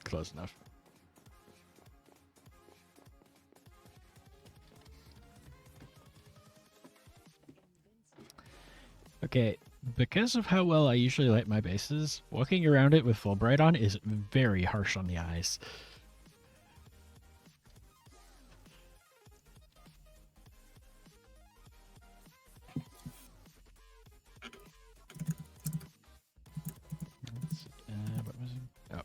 Close enough. Okay, because of how well I usually light my bases, walking around it with full bright on is very harsh on the eyes. What was it? Oh.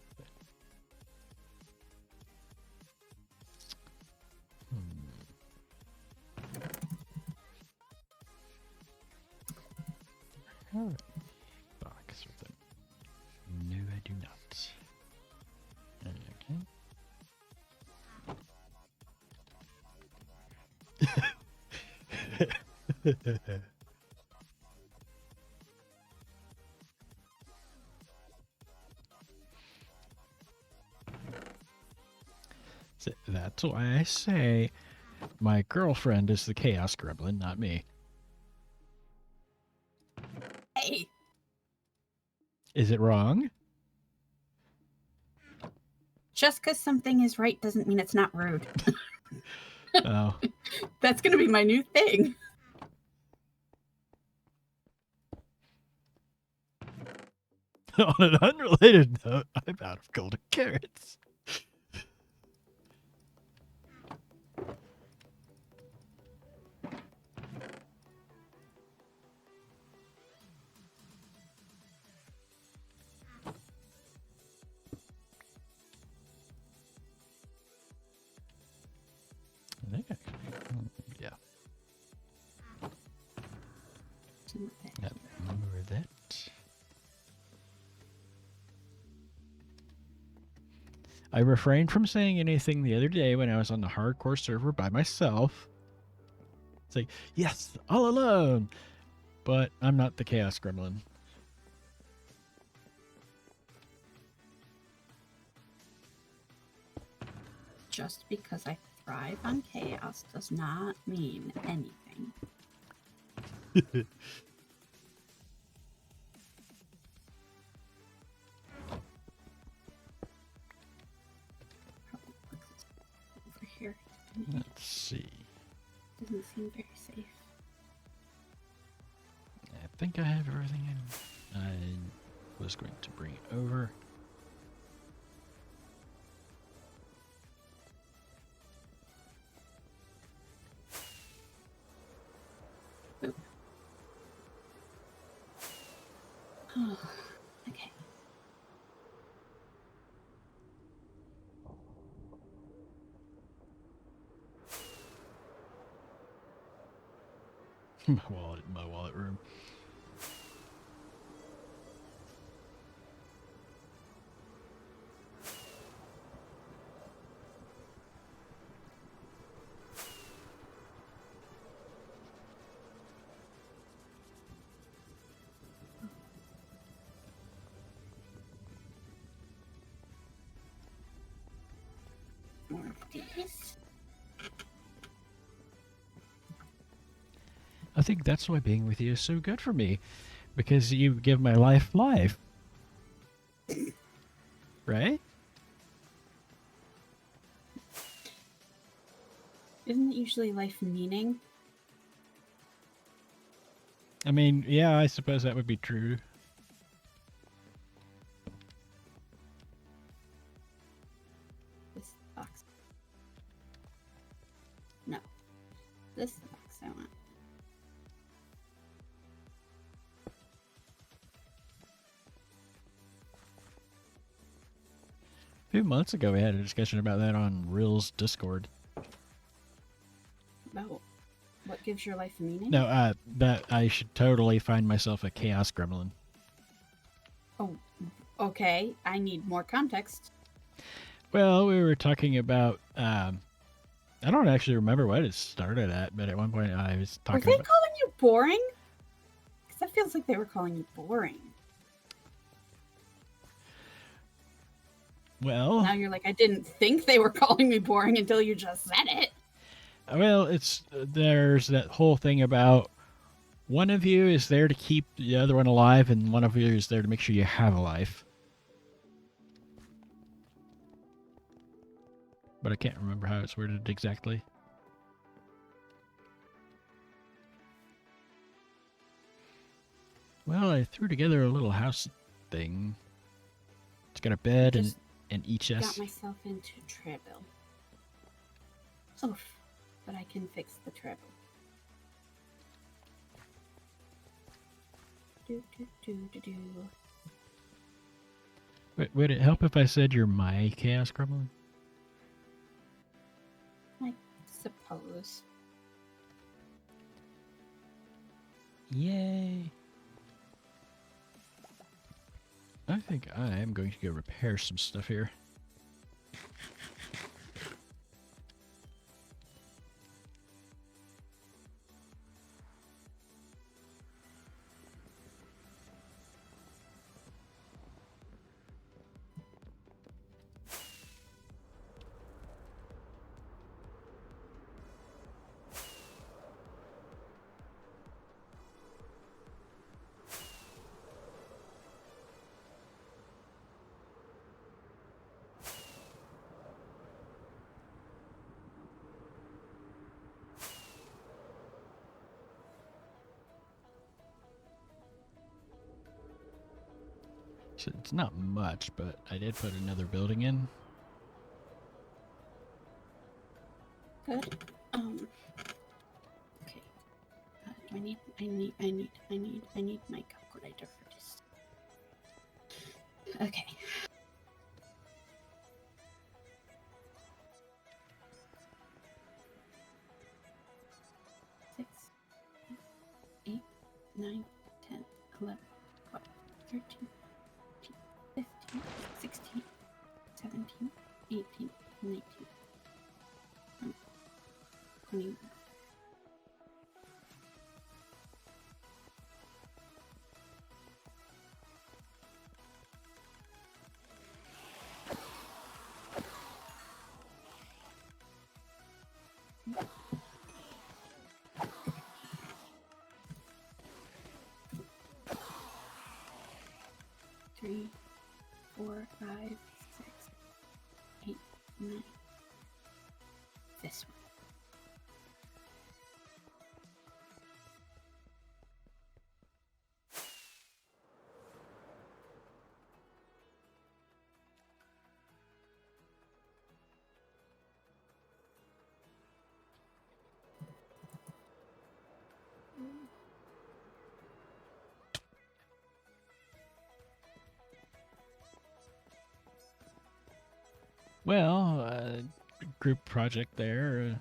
Alright. Box with it. No, I do not. Okay. That's why I say my girlfriend is the chaos gremlin, not me.
Hey!
Is it wrong?
Just because something is right doesn't mean it's not rude.
Oh.
That's going to be my new thing.
On an unrelated note, I'm out of golden carrots. I think yeah. Yep, remember that. I refrained from saying anything the other day when I was on the hardcore server by myself. It's like, yes, all alone. But I'm not the Chaos Gremlin.
Just because I thrive on chaos does not mean anything. Over here.
Let's see.
Doesn't seem very safe.
I think I have everything in. I was going to bring it over.
Oh, okay.
my wallet room.
More of these.
I think that's why being with you is so good for me, because you give my life life. Right?
Isn't it usually life meaning?
I mean, yeah, I suppose that would be true.
This box. No. This is the box I want.
A few months ago, we had a discussion about that on Real's Discord.
About what gives your life meaning?
No, that I should totally find myself a Chaos Gremlin.
Oh, okay. I need more context.
Well, we were talking about. I don't actually remember what it started at, but at one point I was
Were
talking
they
about.
calling you boring? Because that feels like they were calling you boring.
Well,
now you're like, I didn't think they were calling me boring until you just said it.
well, there's that whole thing about one of you is there to keep the other one alive, and one of you is there to make sure you have a life. But I can't remember how it's worded exactly. Well, I threw together a little house thing. It's got a bed and each chest.
Got myself into trouble. Oof, but I can fix the trouble.
Would it help if I said you're my Chaos Gremlin?
I suppose.
Yay. I think I am going to go repair some stuff here. It's not much, but I did put another building in.
Good. Okay. I need my calculator for this. Okay. Six, 8, 9, 10, 11, 12, 13, 15, 16, 17, 18, 19, 20. 3, 4, 5, 6, 8, 9. This one.
Well, group project there.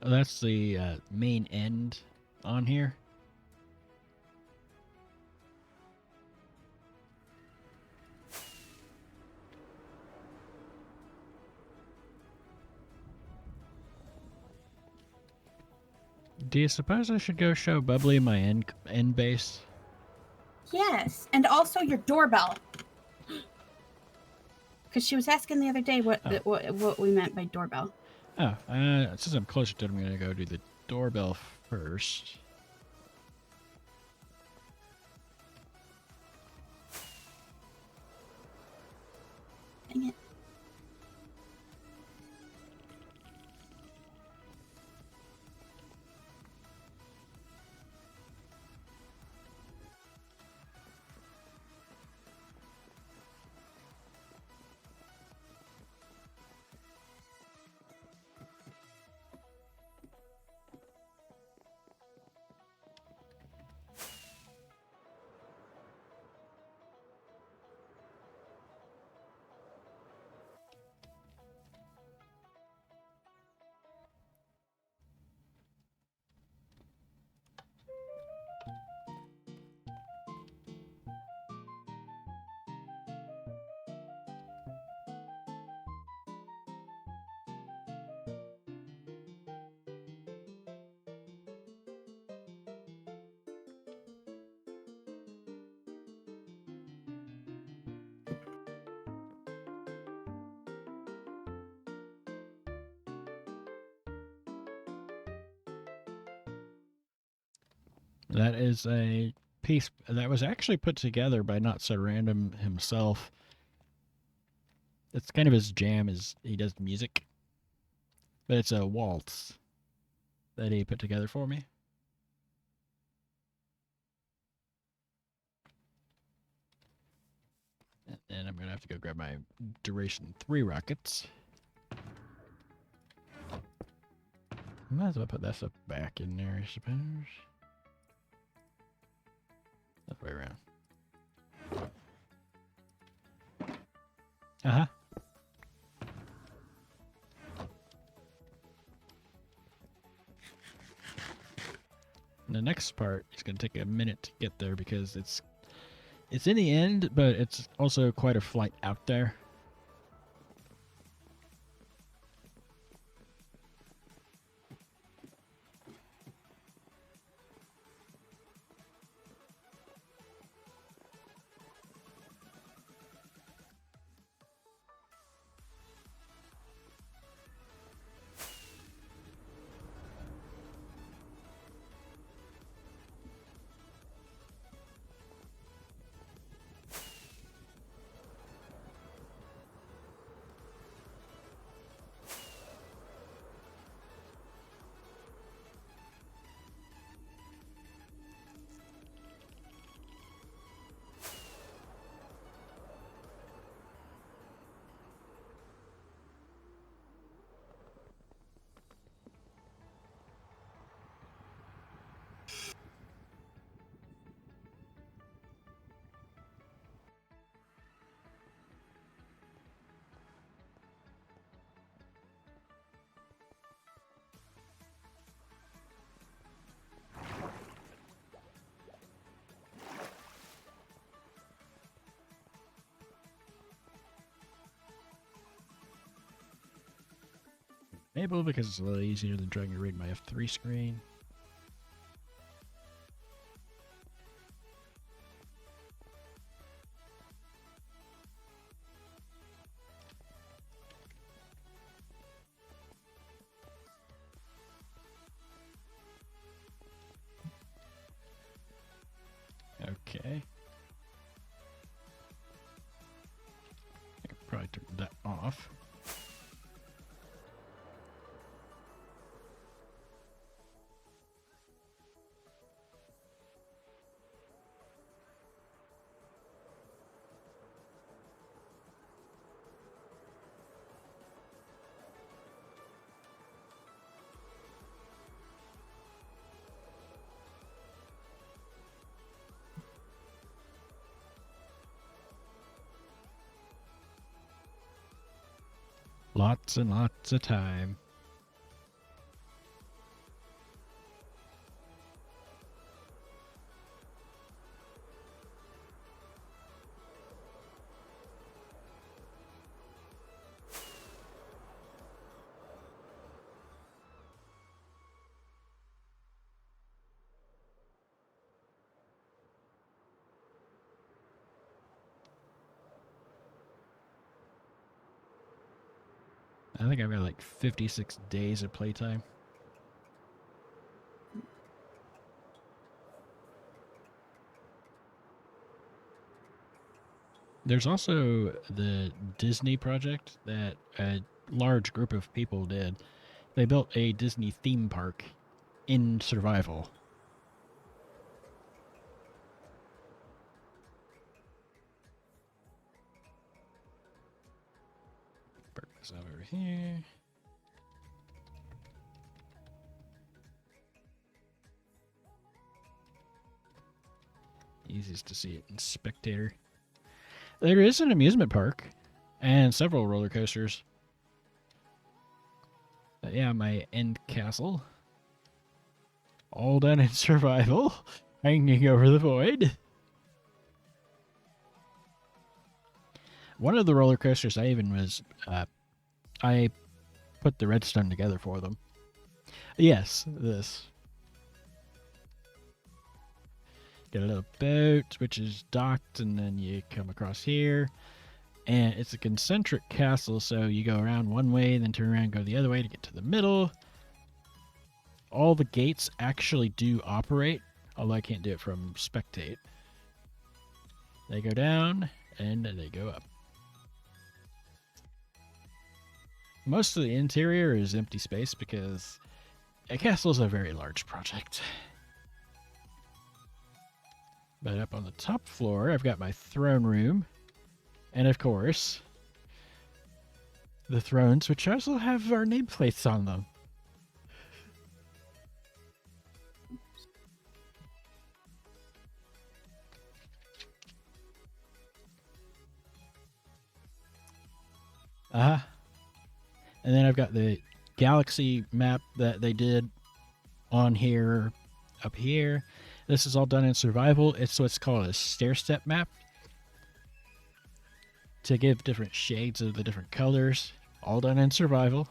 That's the main end on here. Do you suppose I should go show Bubbly my end base?
Yes, and also your doorbell. Because she was asking the other day what we meant by doorbell.
Oh, since I'm closer to it, I'm going to go do the doorbell first.
Dang it.
That is a piece that was actually put together by Not So Random himself. It's kind of his jam, is he does music. But it's a waltz that he put together for me. And I'm going to have to go grab my duration 3 rockets. Might as well put that stuff back in there, I suppose. That way around. Uh-huh. The next part is going to take a minute to get there because it's in the end, but it's also quite a flight out there. Maybe because it's a little easier than trying to read my F3 screen. Okay. I could probably turn that off. Lots and lots of time. I think I've got like 56 days of playtime. There's also the Disney project that a large group of people did. They built a Disney theme park in survival. Park this over here. Easiest to see it in Spectator. There is an amusement park and several roller coasters. But yeah, my end castle. All done in survival. Hanging over the void. One of the roller coasters I even was... I put the redstone together for them. Yes, this. Get a little boat, which is docked, and then you come across here. And it's a concentric castle, so you go around one way, then turn around and go the other way to get to the middle. All the gates actually do operate, although I can't do it from spectate. They go down, and they go up. Most of the interior is empty space because a castle is a very large project. But up on the top floor, I've got my throne room. And of course, the thrones, which also have our nameplates on them. And then I've got the galaxy map that they did on here, up here. This is all done in survival. It's what's called a stair-step map to give different shades of the different colors, all done in survival.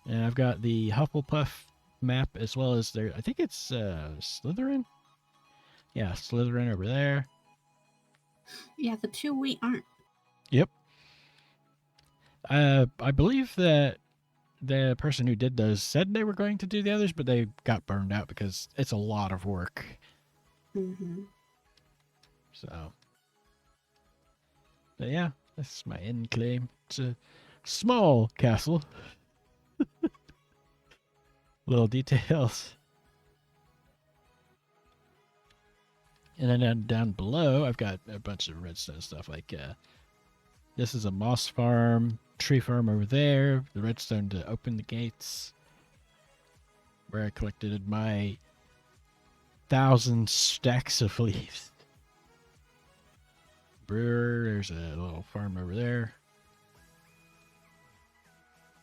And I've got the Hufflepuff map as well as their, I think it's Slytherin? Yeah, Slytherin over there.
Yeah, the two we aren't.
Yep. I believe that the person who did those said they were going to do the others, but they got burned out because it's a lot of work.
Mm-hmm.
So, but yeah, this is my end claim. It's a small castle. Little details. And then down below, I've got a bunch of redstone stuff. Like, this is a moss farm, tree farm over there. The redstone to open the gates. Where I collected my 1,000 stacks of leaves. Brewer, there's a little farm over there.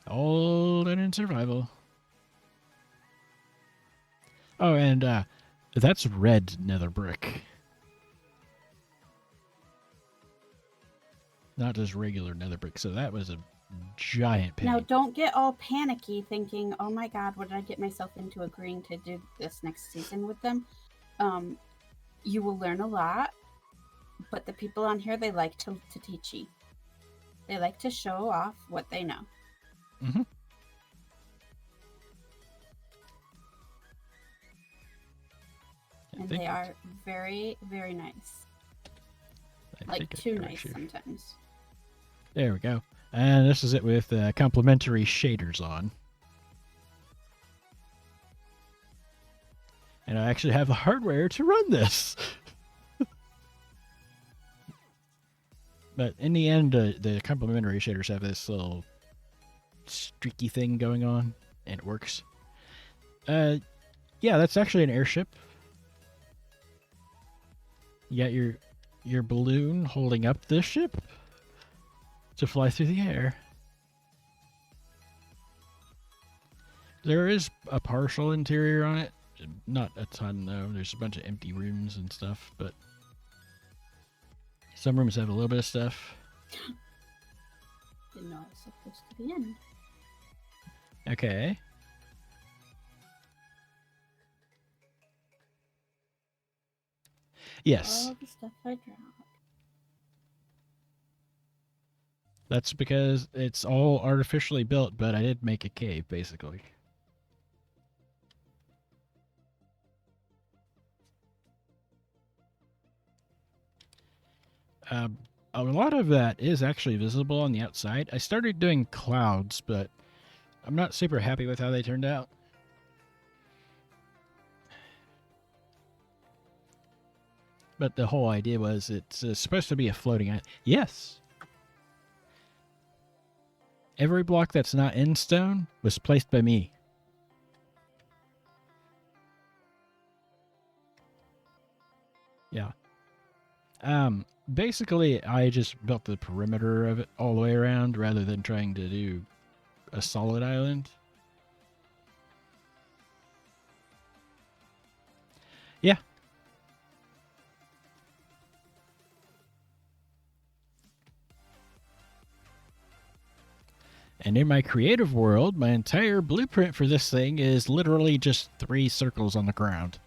All done in survival. Oh, and that's red nether brick. Not just regular nether brick. So that was a giant pain.
Now, don't get all panicky thinking, oh my God, what did I get myself into agreeing to do this next season with them? You will learn a lot, but the people on here, they like to teach you. They like to show off what they know.
Mm-hmm.
And they are very, very nice. Like too nice sometimes.
There we go. And this is it with complementary shaders on. And I actually have the hardware to run this. But in the end, the complementary shaders have this little streaky thing going on, and it works. Yeah, that's actually an airship. You got your balloon holding up this ship to fly through the air. There is a partial interior on it. Not a ton, though. There's a bunch of empty rooms and stuff, but some rooms have a little bit of stuff.
Didn't know it was supposed to be in.
Okay. Yes.
All the stuff I dropped.
That's because it's all artificially built, but I did make a cave, basically. A lot of that is actually visible on the outside. I started doing clouds, but I'm not super happy with how they turned out. But the whole idea was it's supposed to be a floating island. Yes. Every block that's not in stone was placed by me. Yeah. Basically, I just built the perimeter of it all the way around rather than trying to do a solid island. Yeah. And in my creative world, my entire blueprint for this thing is literally just 3 circles on the ground.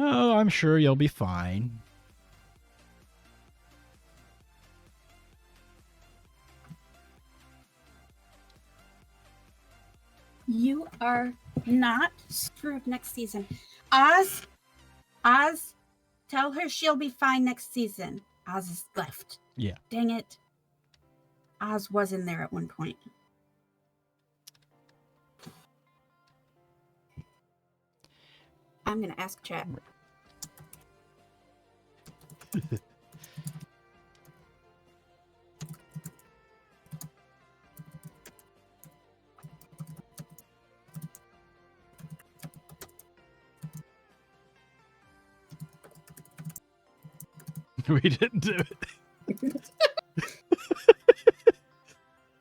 Oh, I'm sure you'll be fine.
You are not screwed next season. Oz, tell her she'll be fine next season. Oz is left.
Yeah.
Dang it. Oz was in there at one point. I'm going to ask chat.
We didn't do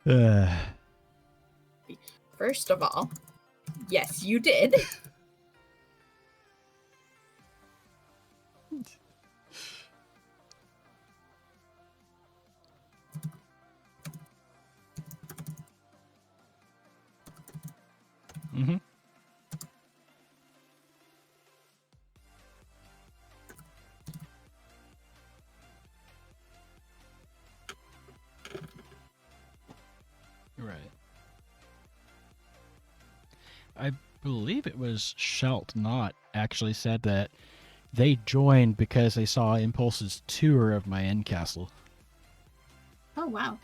it.
First of all, yes, you did.
Mm-hmm. Right. I believe it was Shelt Not actually said that they joined because they saw Impulse's tour of my end castle.
Oh, wow.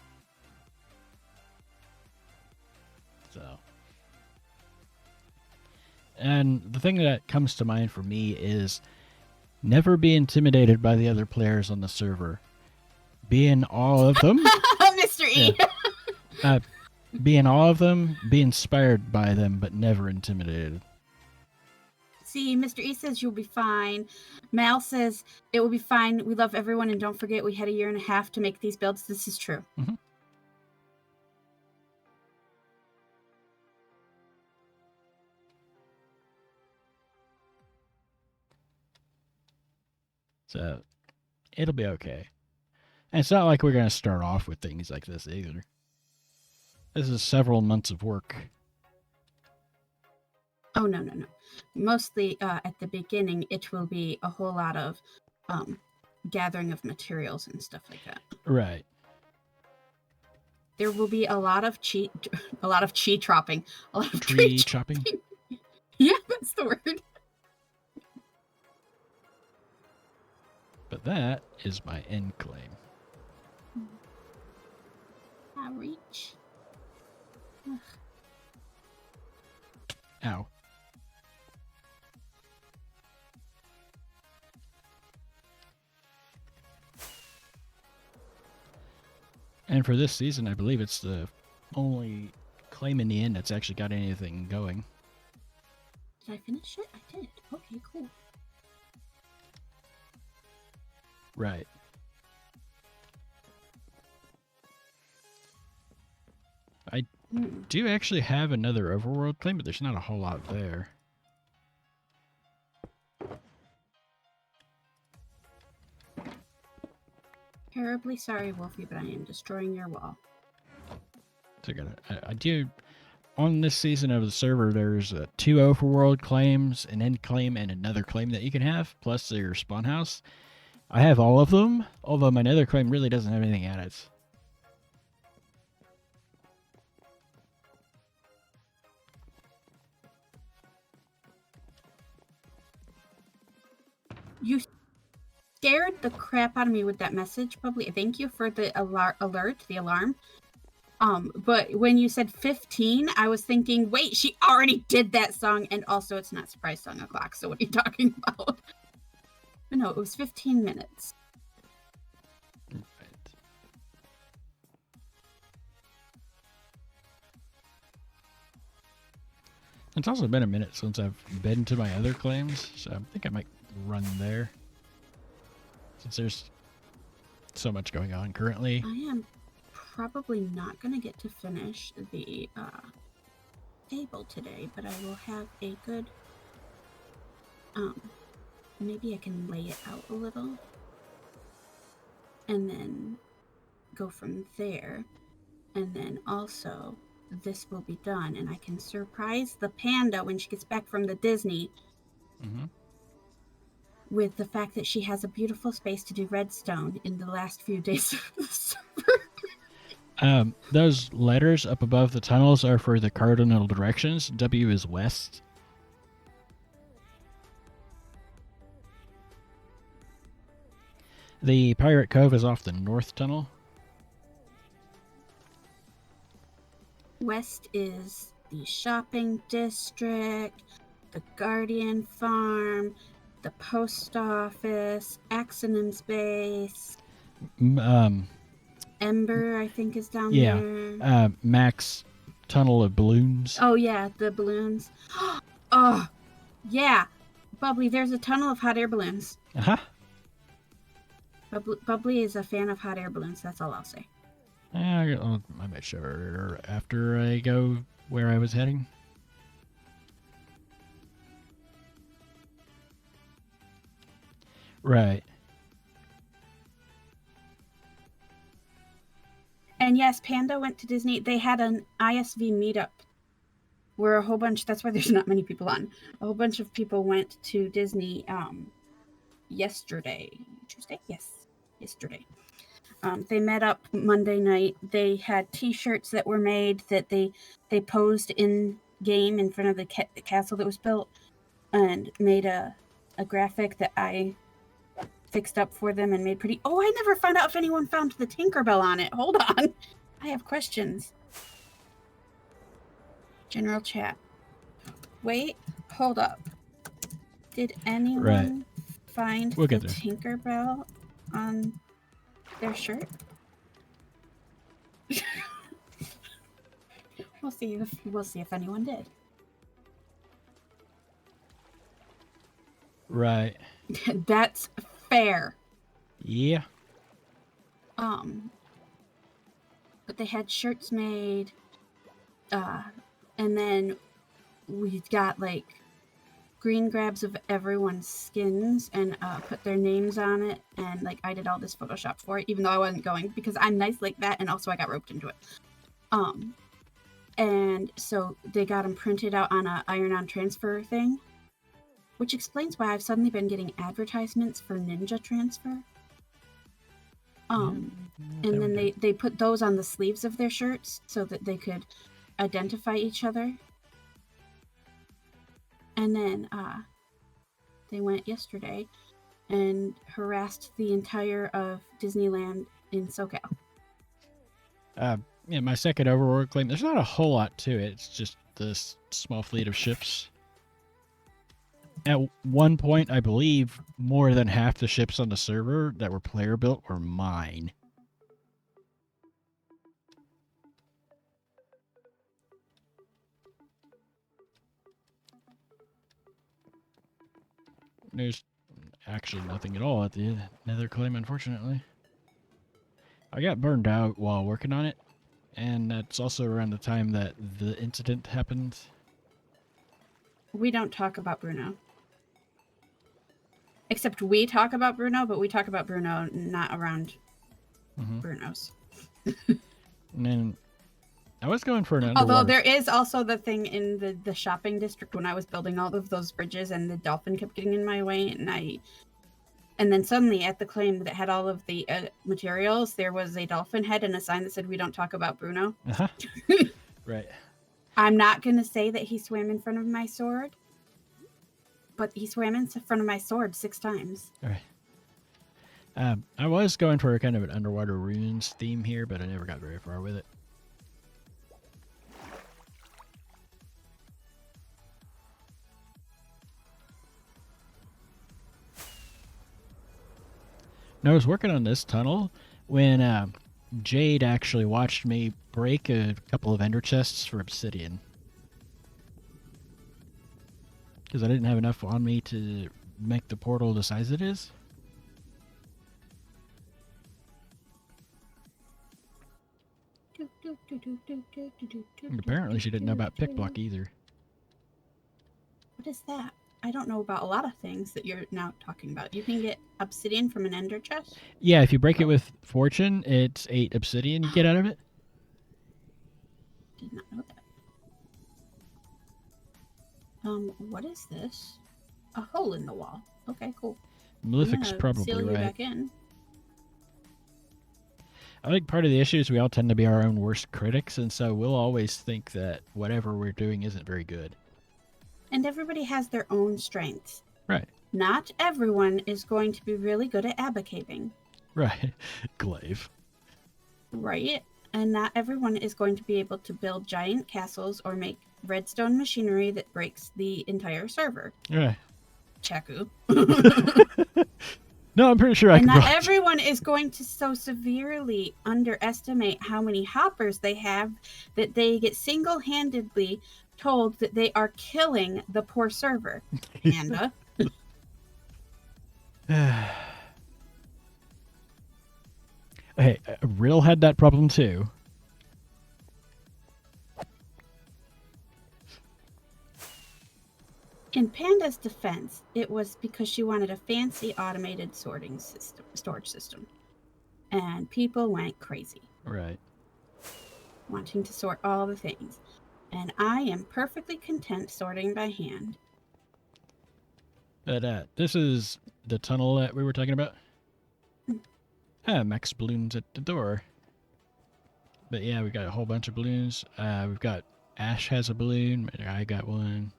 So. And the thing that comes to mind for me is never be intimidated by the other players on the server. Be in awe of them.
Mr. E.
Yeah. Be in awe of them, be inspired by them, but never intimidated.
See, Mr. E says you'll be fine. Mal says it will be fine. We love everyone, and don't forget we had 1.5 years to make these builds. This is true.
Mm-hmm. So, It'll be okay. And it's not like we're going to start off with things like this either. This is several months of work.
Oh, no. Mostly at the beginning, it will be a whole lot of gathering of materials and stuff like that.
Right.
There will be a lot of tree chopping. A lot of
Tree chopping?
Yeah, that's the word.
But that is my end claim.
Outreach. Ugh.
Ow. And for this season, I believe it's the only claim in the end that's actually got anything going.
Did I finish it? I did. Okay, cool.
Right. I do actually have another overworld claim, but there's not a whole lot there.
Terribly sorry, Wolfie, but I am destroying your wall.
So I do. On this season of the server, there's 2 overworld claims, an end claim, and another claim that you can have, plus your spawn house. I have all of them, although my nether claim really doesn't have anything at it.
You scared the crap out of me with that message, probably. Thank you for the the alarm. But when you said 15, I was thinking, wait, she already did that song, and also it's not Surprise Song O'Clock, so what are you talking about? But no, it was 15 minutes.
Right. It's also been a minute since I've been to my other claims, so I think I might run there. Since there's so much going on currently.
I am probably not going to get to finish the table today, but I will have a good... maybe I can lay it out a little. And then go from there. And then also, this will be done, and I can surprise the panda when she gets back from the Disney with the fact that she has a beautiful space to do redstone in the last few days of the server.
Those letters up above the tunnels are for the cardinal directions. W is west. The Pirate Cove is off the north tunnel.
West is the shopping district, the Guardian Farm, the post office, Axonim's base. Ember, I think, is down there.
Max Tunnel of Balloons.
Oh, yeah, the balloons. Oh, yeah. Bubbly, there's a tunnel of hot air balloons.
Uh-huh.
Bubbly is a fan of hot air balloons. That's all I'll say.
I might show her after I go where I was heading. Right.
And yes, Panda went to Disney. They had an ISV meetup where a whole bunch, that's why there's not many people on. A whole bunch of people went to Disney yesterday. Tuesday? Yes, yesterday. They met up Monday night. They had T-shirts that were made that they posed in game in front of the castle that was built, and made a graphic that I fixed up for them and made pretty. Oh, I never found out if anyone found the Tinkerbell on it. Hold on, I have questions. General chat. Wait, hold up. Did anyone find the Tinkerbell on their shirt? We'll see if anyone did.
Right.
That's fair.
Yeah.
But they had shirts made, and then we got like screen grabs of everyone's skins and put their names on it, and like I did all this Photoshop for it, even though I wasn't going, because I'm nice like that, and also I got roped into it. And so they got them printed out on a iron-on transfer thing, which explains why I've suddenly been getting advertisements for Ninja Transfer. And then they put those on the sleeves of their shirts so that they could identify each other. And then they went yesterday and harassed the entire of Disneyland in SoCal.
Yeah, my second Overworld claim, there's not a whole lot to it. It's just this small fleet of ships. At one point, I believe more than half the ships on the server that were player built were mine. There's actually nothing at all at the Nether claim, unfortunately. I got burned out while working on it, and that's also around the time that the incident happened.
We don't talk about Bruno. Except we talk about Bruno, but we talk about Bruno not around Bruno's.
And then I was going for an underwater...
Although there is also the thing in the shopping district when I was building all of those bridges and the dolphin kept getting in my way, and then suddenly at the claim that had all of the materials, there was a dolphin head and a sign that said, "We don't talk about Bruno."
Right.
I'm not going to say that he swam in front of my sword, but he swam in front of my sword 6 times.
All right. I was going for a kind of an underwater ruins theme here, but I never got very far with it. And I was working on this tunnel when Jade actually watched me break a couple of ender chests for obsidian. Because I didn't have enough on me to make the portal the size it is. And apparently she didn't know about pick block either.
What is that? I don't know about a lot of things that you're now talking about. You can get obsidian from an ender chest?
Yeah, if you break it with fortune, it's 8 obsidian you get out of it.
Did not know that. What is this? A hole in the wall. Okay, cool.
Malefic's probably
seal you
right.
back in.
I think part of the issue is we all tend to be our own worst critics, and so we'll always think that whatever we're doing isn't very good.
And everybody has their own strengths.
Right.
Not everyone is going to be really good at abacaving.
Right. Glaive.
Right. And not everyone is going to be able to build giant castles or make redstone machinery that breaks the entire server.
Right.
Chaku.
No, I'm pretty sure I can.
And not everyone is going to so severely underestimate how many hoppers they have that they get single-handedly told that they are killing the poor server. Panda.
Hey, Riddle had that problem too.
In Panda's defense, it was because she wanted a fancy automated storage system. And people went crazy.
Right.
Wanting to sort all the things. And I am perfectly content sorting by hand.
But this is the tunnel that we were talking about. Max balloons at the door. But yeah, we got a whole bunch of balloons. We've got Ash has a balloon. I got one.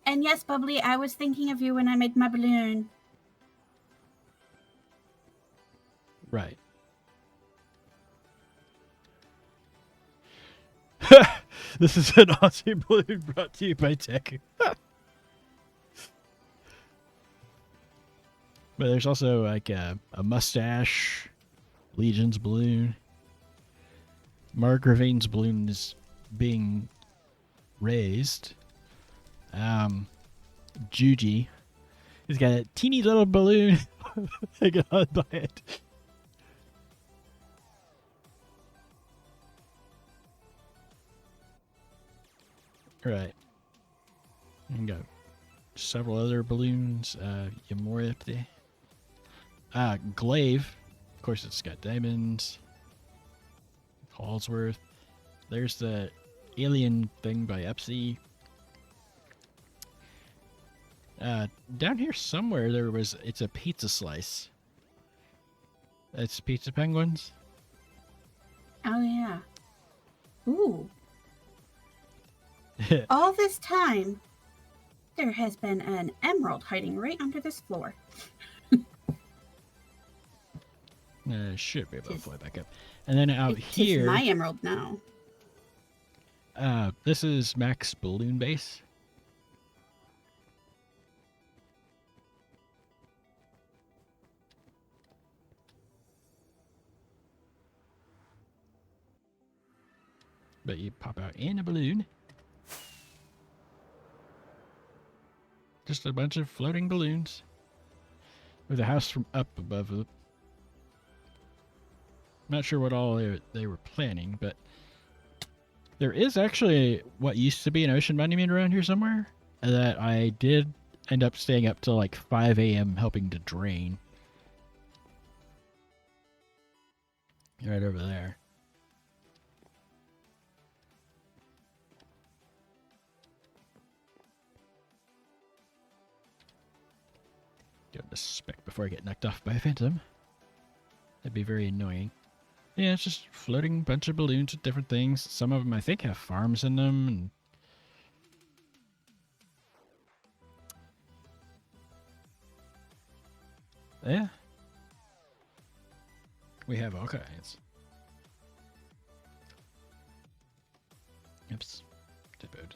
And yes, Bubbly, I was thinking of you when I made my balloon.
Right. This is an Aussie balloon brought to you by Tech. But there's also like a mustache, Legion's balloon. Margravine's balloon is being raised. Juji, he's got a teeny little balloon hanging on by it. Right. And got several other balloons. You more up there. Glaive. Of course, it's got diamonds. Hallsworth. There's the alien thing by Epsy. Down here somewhere it's a pizza slice. It's Pizza Penguins.
Oh, yeah. Ooh. All this time, there has been an emerald hiding right under this floor.
Should be able to fly back up. And then out here...
It's my emerald now.
This is Mac's balloon base. But you pop out in a balloon. Just a bunch of floating balloons. With a house from up above it. Not sure what all they were planning, but... There is actually what used to be an ocean monument around here somewhere. That I did end up staying up till like 5 a.m. helping to drain. Right over there. Get the spec before I get knocked off by a phantom. That'd be very annoying. Yeah, it's just floating bunch of balloons with different things. Some of them I think have farms in them. And yeah. We have all kinds. Oops. Typoed.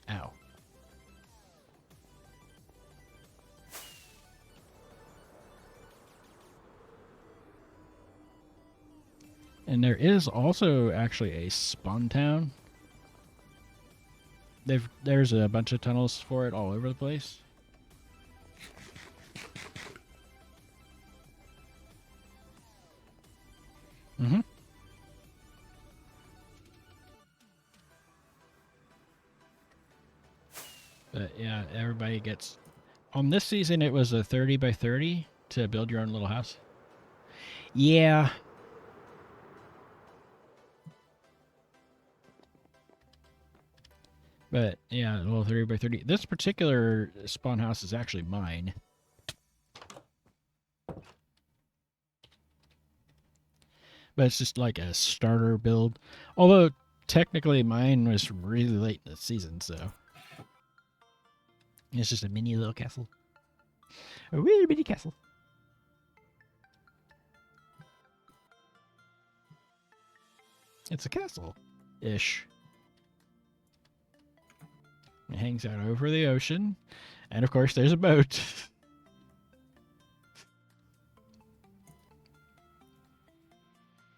Ow. And there is also actually a spawn town. There's a bunch of tunnels for it all over the place. Mm-hmm. But yeah, everybody gets... On this season, it was a 30 by 30 to build your own little house. Yeah. But yeah, a little 30 by 30. This particular spawn house is actually mine. But it's just like a starter build. Although, technically, mine was really late in the season, so... It's just a mini little castle. A really mini castle. It's a castle-ish. It hangs out over the ocean. And, of course, there's a boat.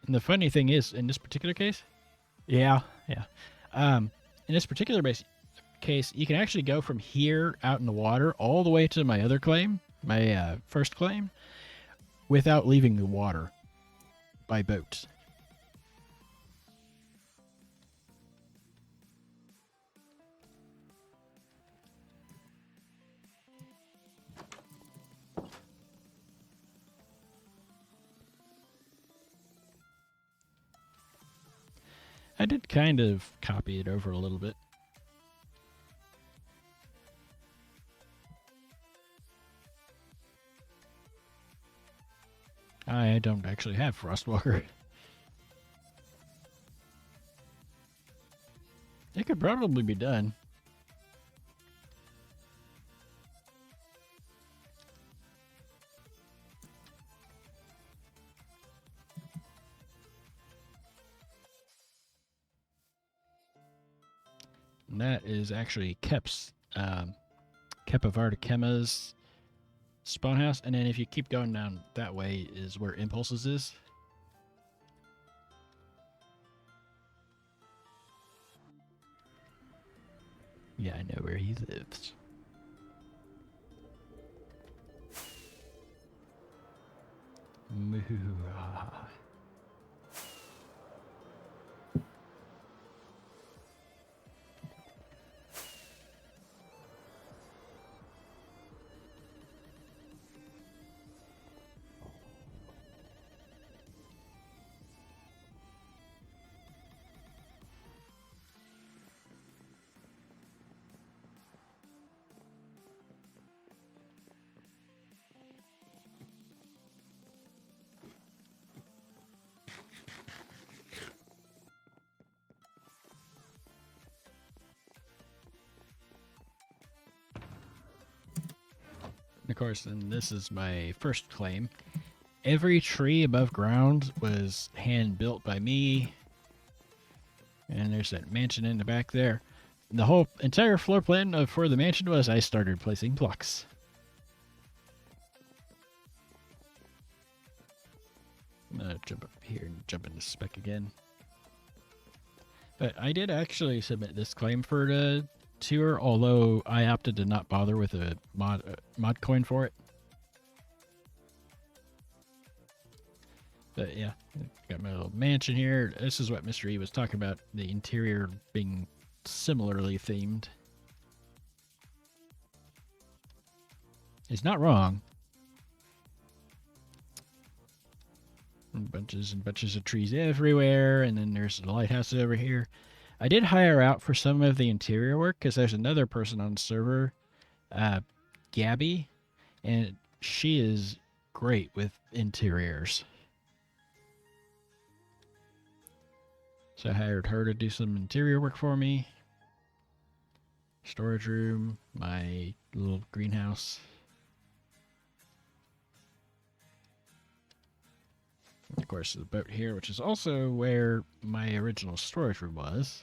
And the funny thing is, in this particular case... Yeah. In this particular case, you can actually go from here out in the water all the way to my other claim, my first claim, without leaving the water by boat. I did kind of copy it over a little bit. I don't actually have Frostwalker. It could probably be done. And that is actually Kep's, Kep of Artekema's spawn house. And then if you keep going down that way is where Impulses is. Yeah, I know where he lives. Moo-ah. Of course, and this is my first claim. Every tree above ground was hand built by me. And there's that mansion in the back there. The whole entire floor plan of where the mansion was, I started placing blocks. I'm gonna jump up here and jump into spec again. But I did actually submit this claim for the tour, although I opted to not bother with a mod coin for it. But yeah, got my little mansion here. This is what Mr. E was talking about, the interior being similarly themed. He's not wrong. And bunches and bunches of trees everywhere, and then there's the lighthouse over here. I did hire out for some of the interior work because there's another person on the server, Gabby, and she is great with interiors. So I hired her to do some interior work for me. Storage room, my little greenhouse. Of course, the boat here, which is also where my original storage room was.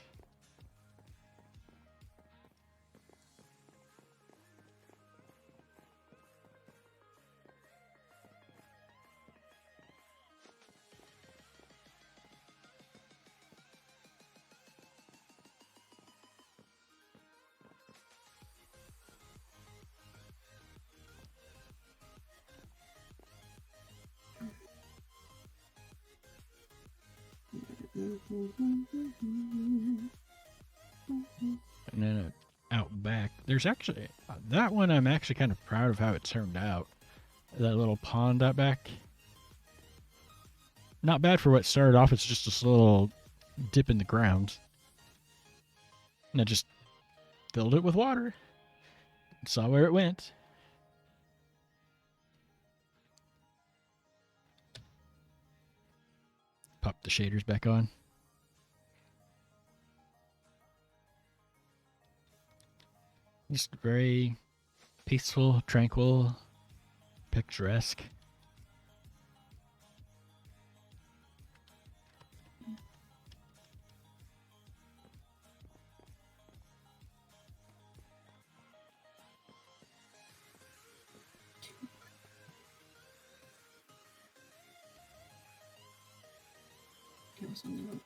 And then out back, there's actually that one. I'm actually kind of proud of how it turned out. That little pond out back. Not bad for what started off as just this little dip in the ground. And I just filled it with water. Saw where it went. Pop the shaders back on. Just very peaceful, tranquil, picturesque.
Give us something.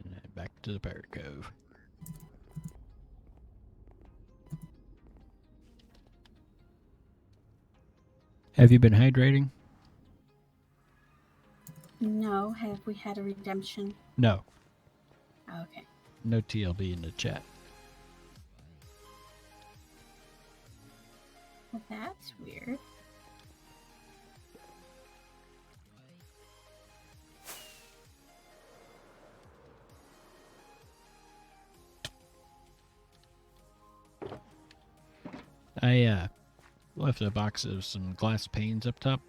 And back to the Pirate Cove. Have you been hydrating?
No, have we had a redemption?
No.
Okay.
No TLB in the chat.
Well, that's weird.
I left a box of some glass panes up top.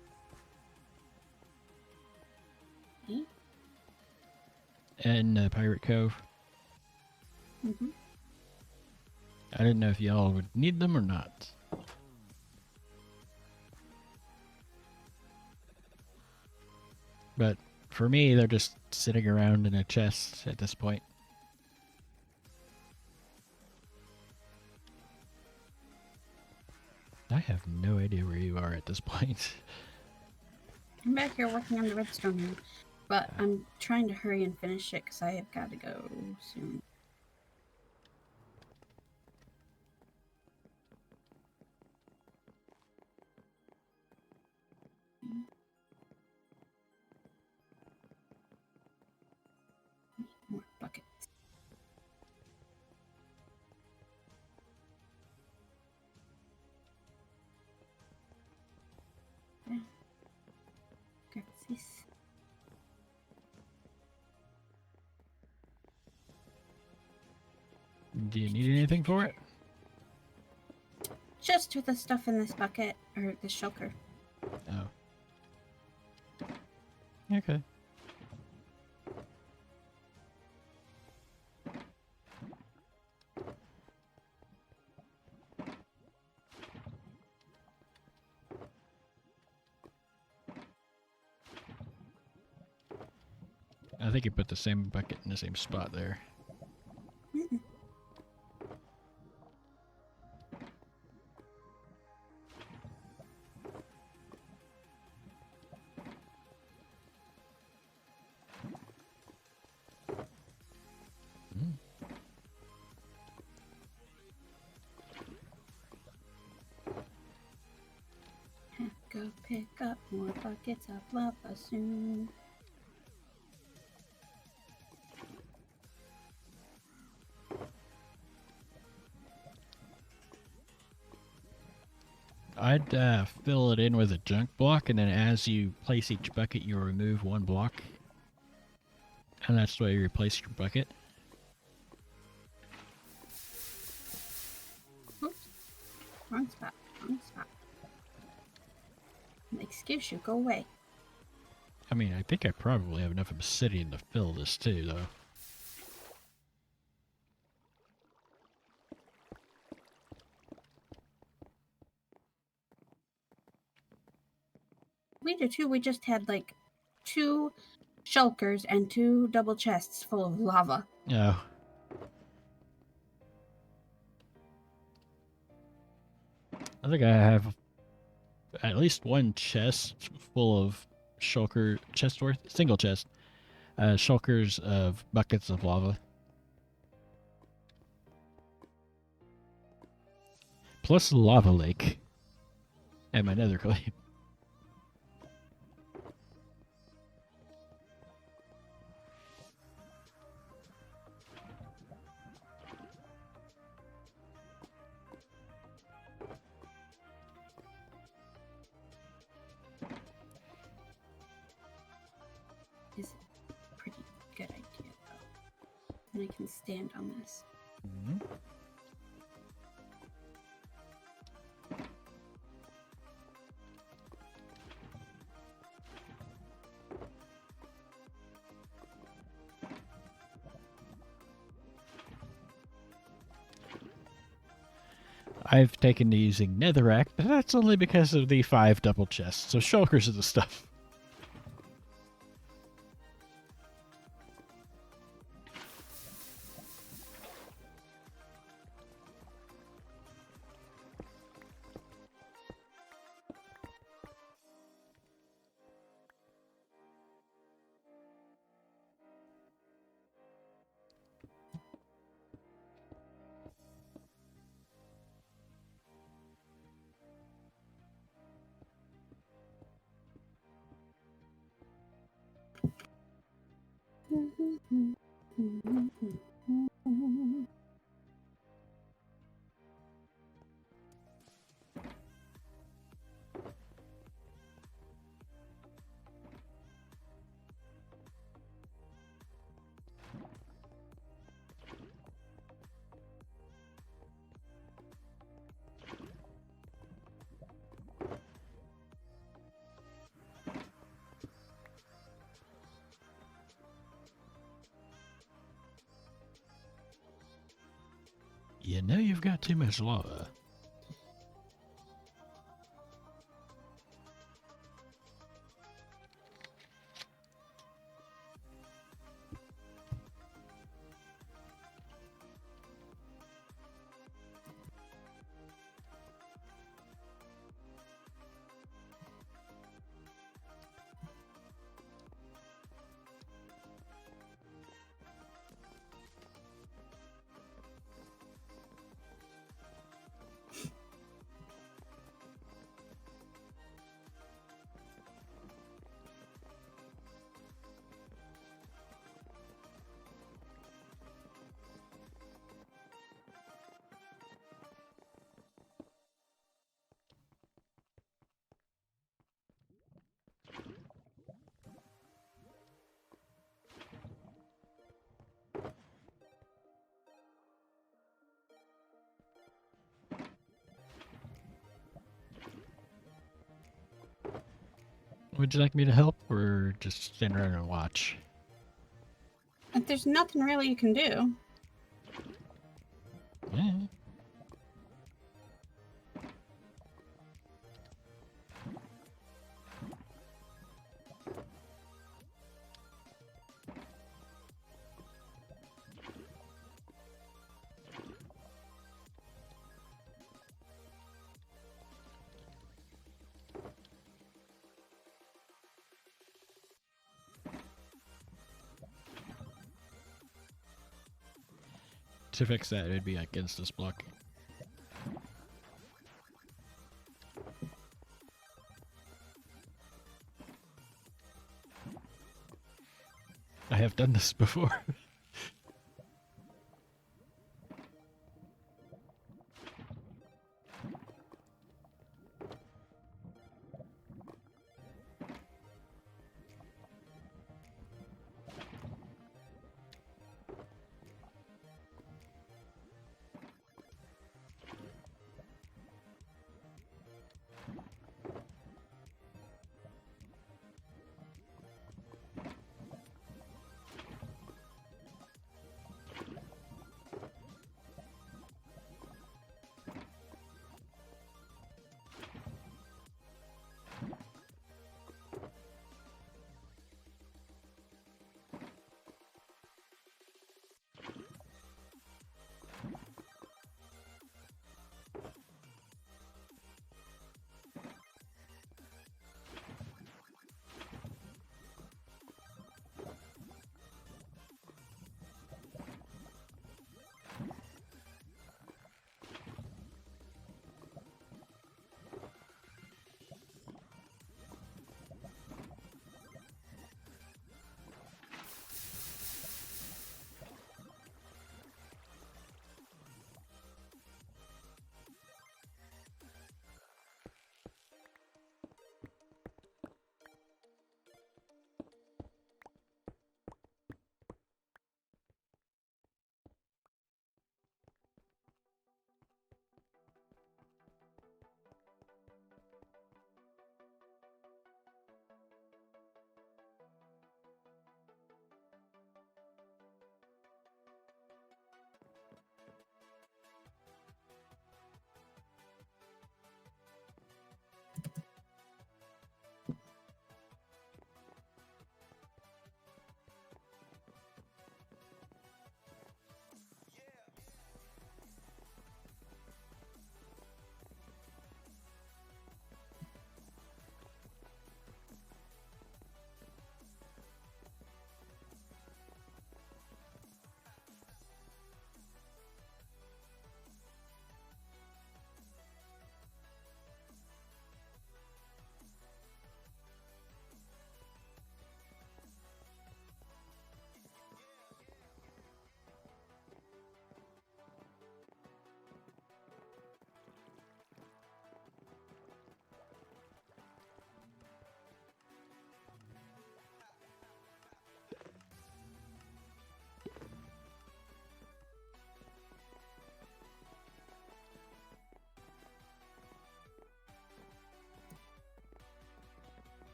Okay.
In Pirate Cove.
Mm-hmm.
I didn't know if y'all would need them or not. But for me, they're just sitting around in a chest at this point. I have no idea where you are at this point.
I'm back here working on the redstone here, but I'm trying to hurry and finish it because I have got to go soon. More buckets. Yeah. Gracias.
Do you need anything for it?
Just the stuff in this bucket, or the shulker.
Oh. Okay. I think you put the same bucket in the same spot there.
Mm-mm.
Mm.
Go pick up more buckets of lava soon.
I'd fill it in with a junk block, and then as you place each bucket, you remove one block. And that's the way you replace your bucket.
Oops. Wrong spot. Wrong spot. Excuse you. Go away.
I mean, I think I probably have enough obsidian to fill this too, though.
We do too. We just had like 2 shulkers and 2 double chests full of lava.
Oh. I think I have at least one chest full of shulker chest worth, single chest, shulkers of buckets of lava. Plus lava lake at my nether claim.
Is a pretty good idea though. And I can stand on this.
Mm-hmm. I've taken to using netherrack, but that's only because of the 5 double chests. So shulkers are the stuff. You know you've got too much lava. Would you like me to help or just stand around and watch?
There's nothing really you can do.
Yeah. To fix that, it would be against this block. I have done this before.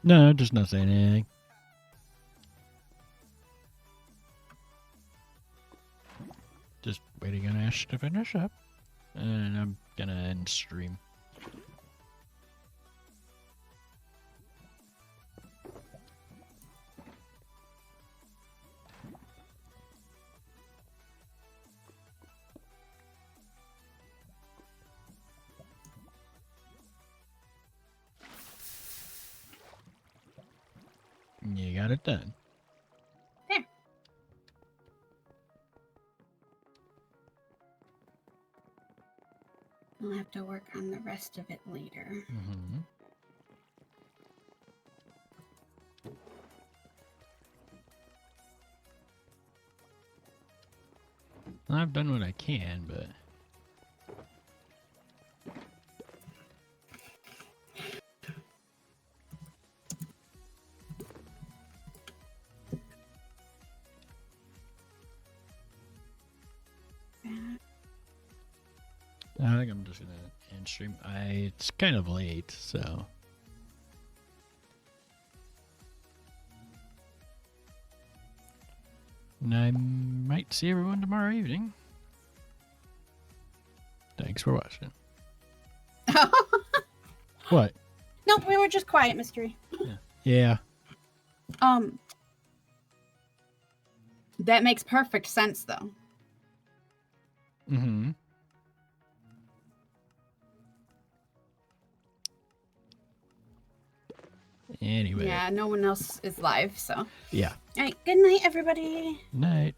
No, just not saying anything. Just waiting on Ash to finish up. And I'm gonna end stream. You got it done.
There. I'll have to work on the rest of it later.
Mm-hmm. I've done what I can, but... I think I'm just gonna end stream. It's kind of late, so... And I might see everyone tomorrow evening. Thanks for watching. What?
Nope, we were just quiet, mystery.
Yeah.
That makes perfect sense, though.
Mm-hmm. Anyway.
Yeah, no one else is live, so.
Yeah.
All right, good night, everybody.
Night.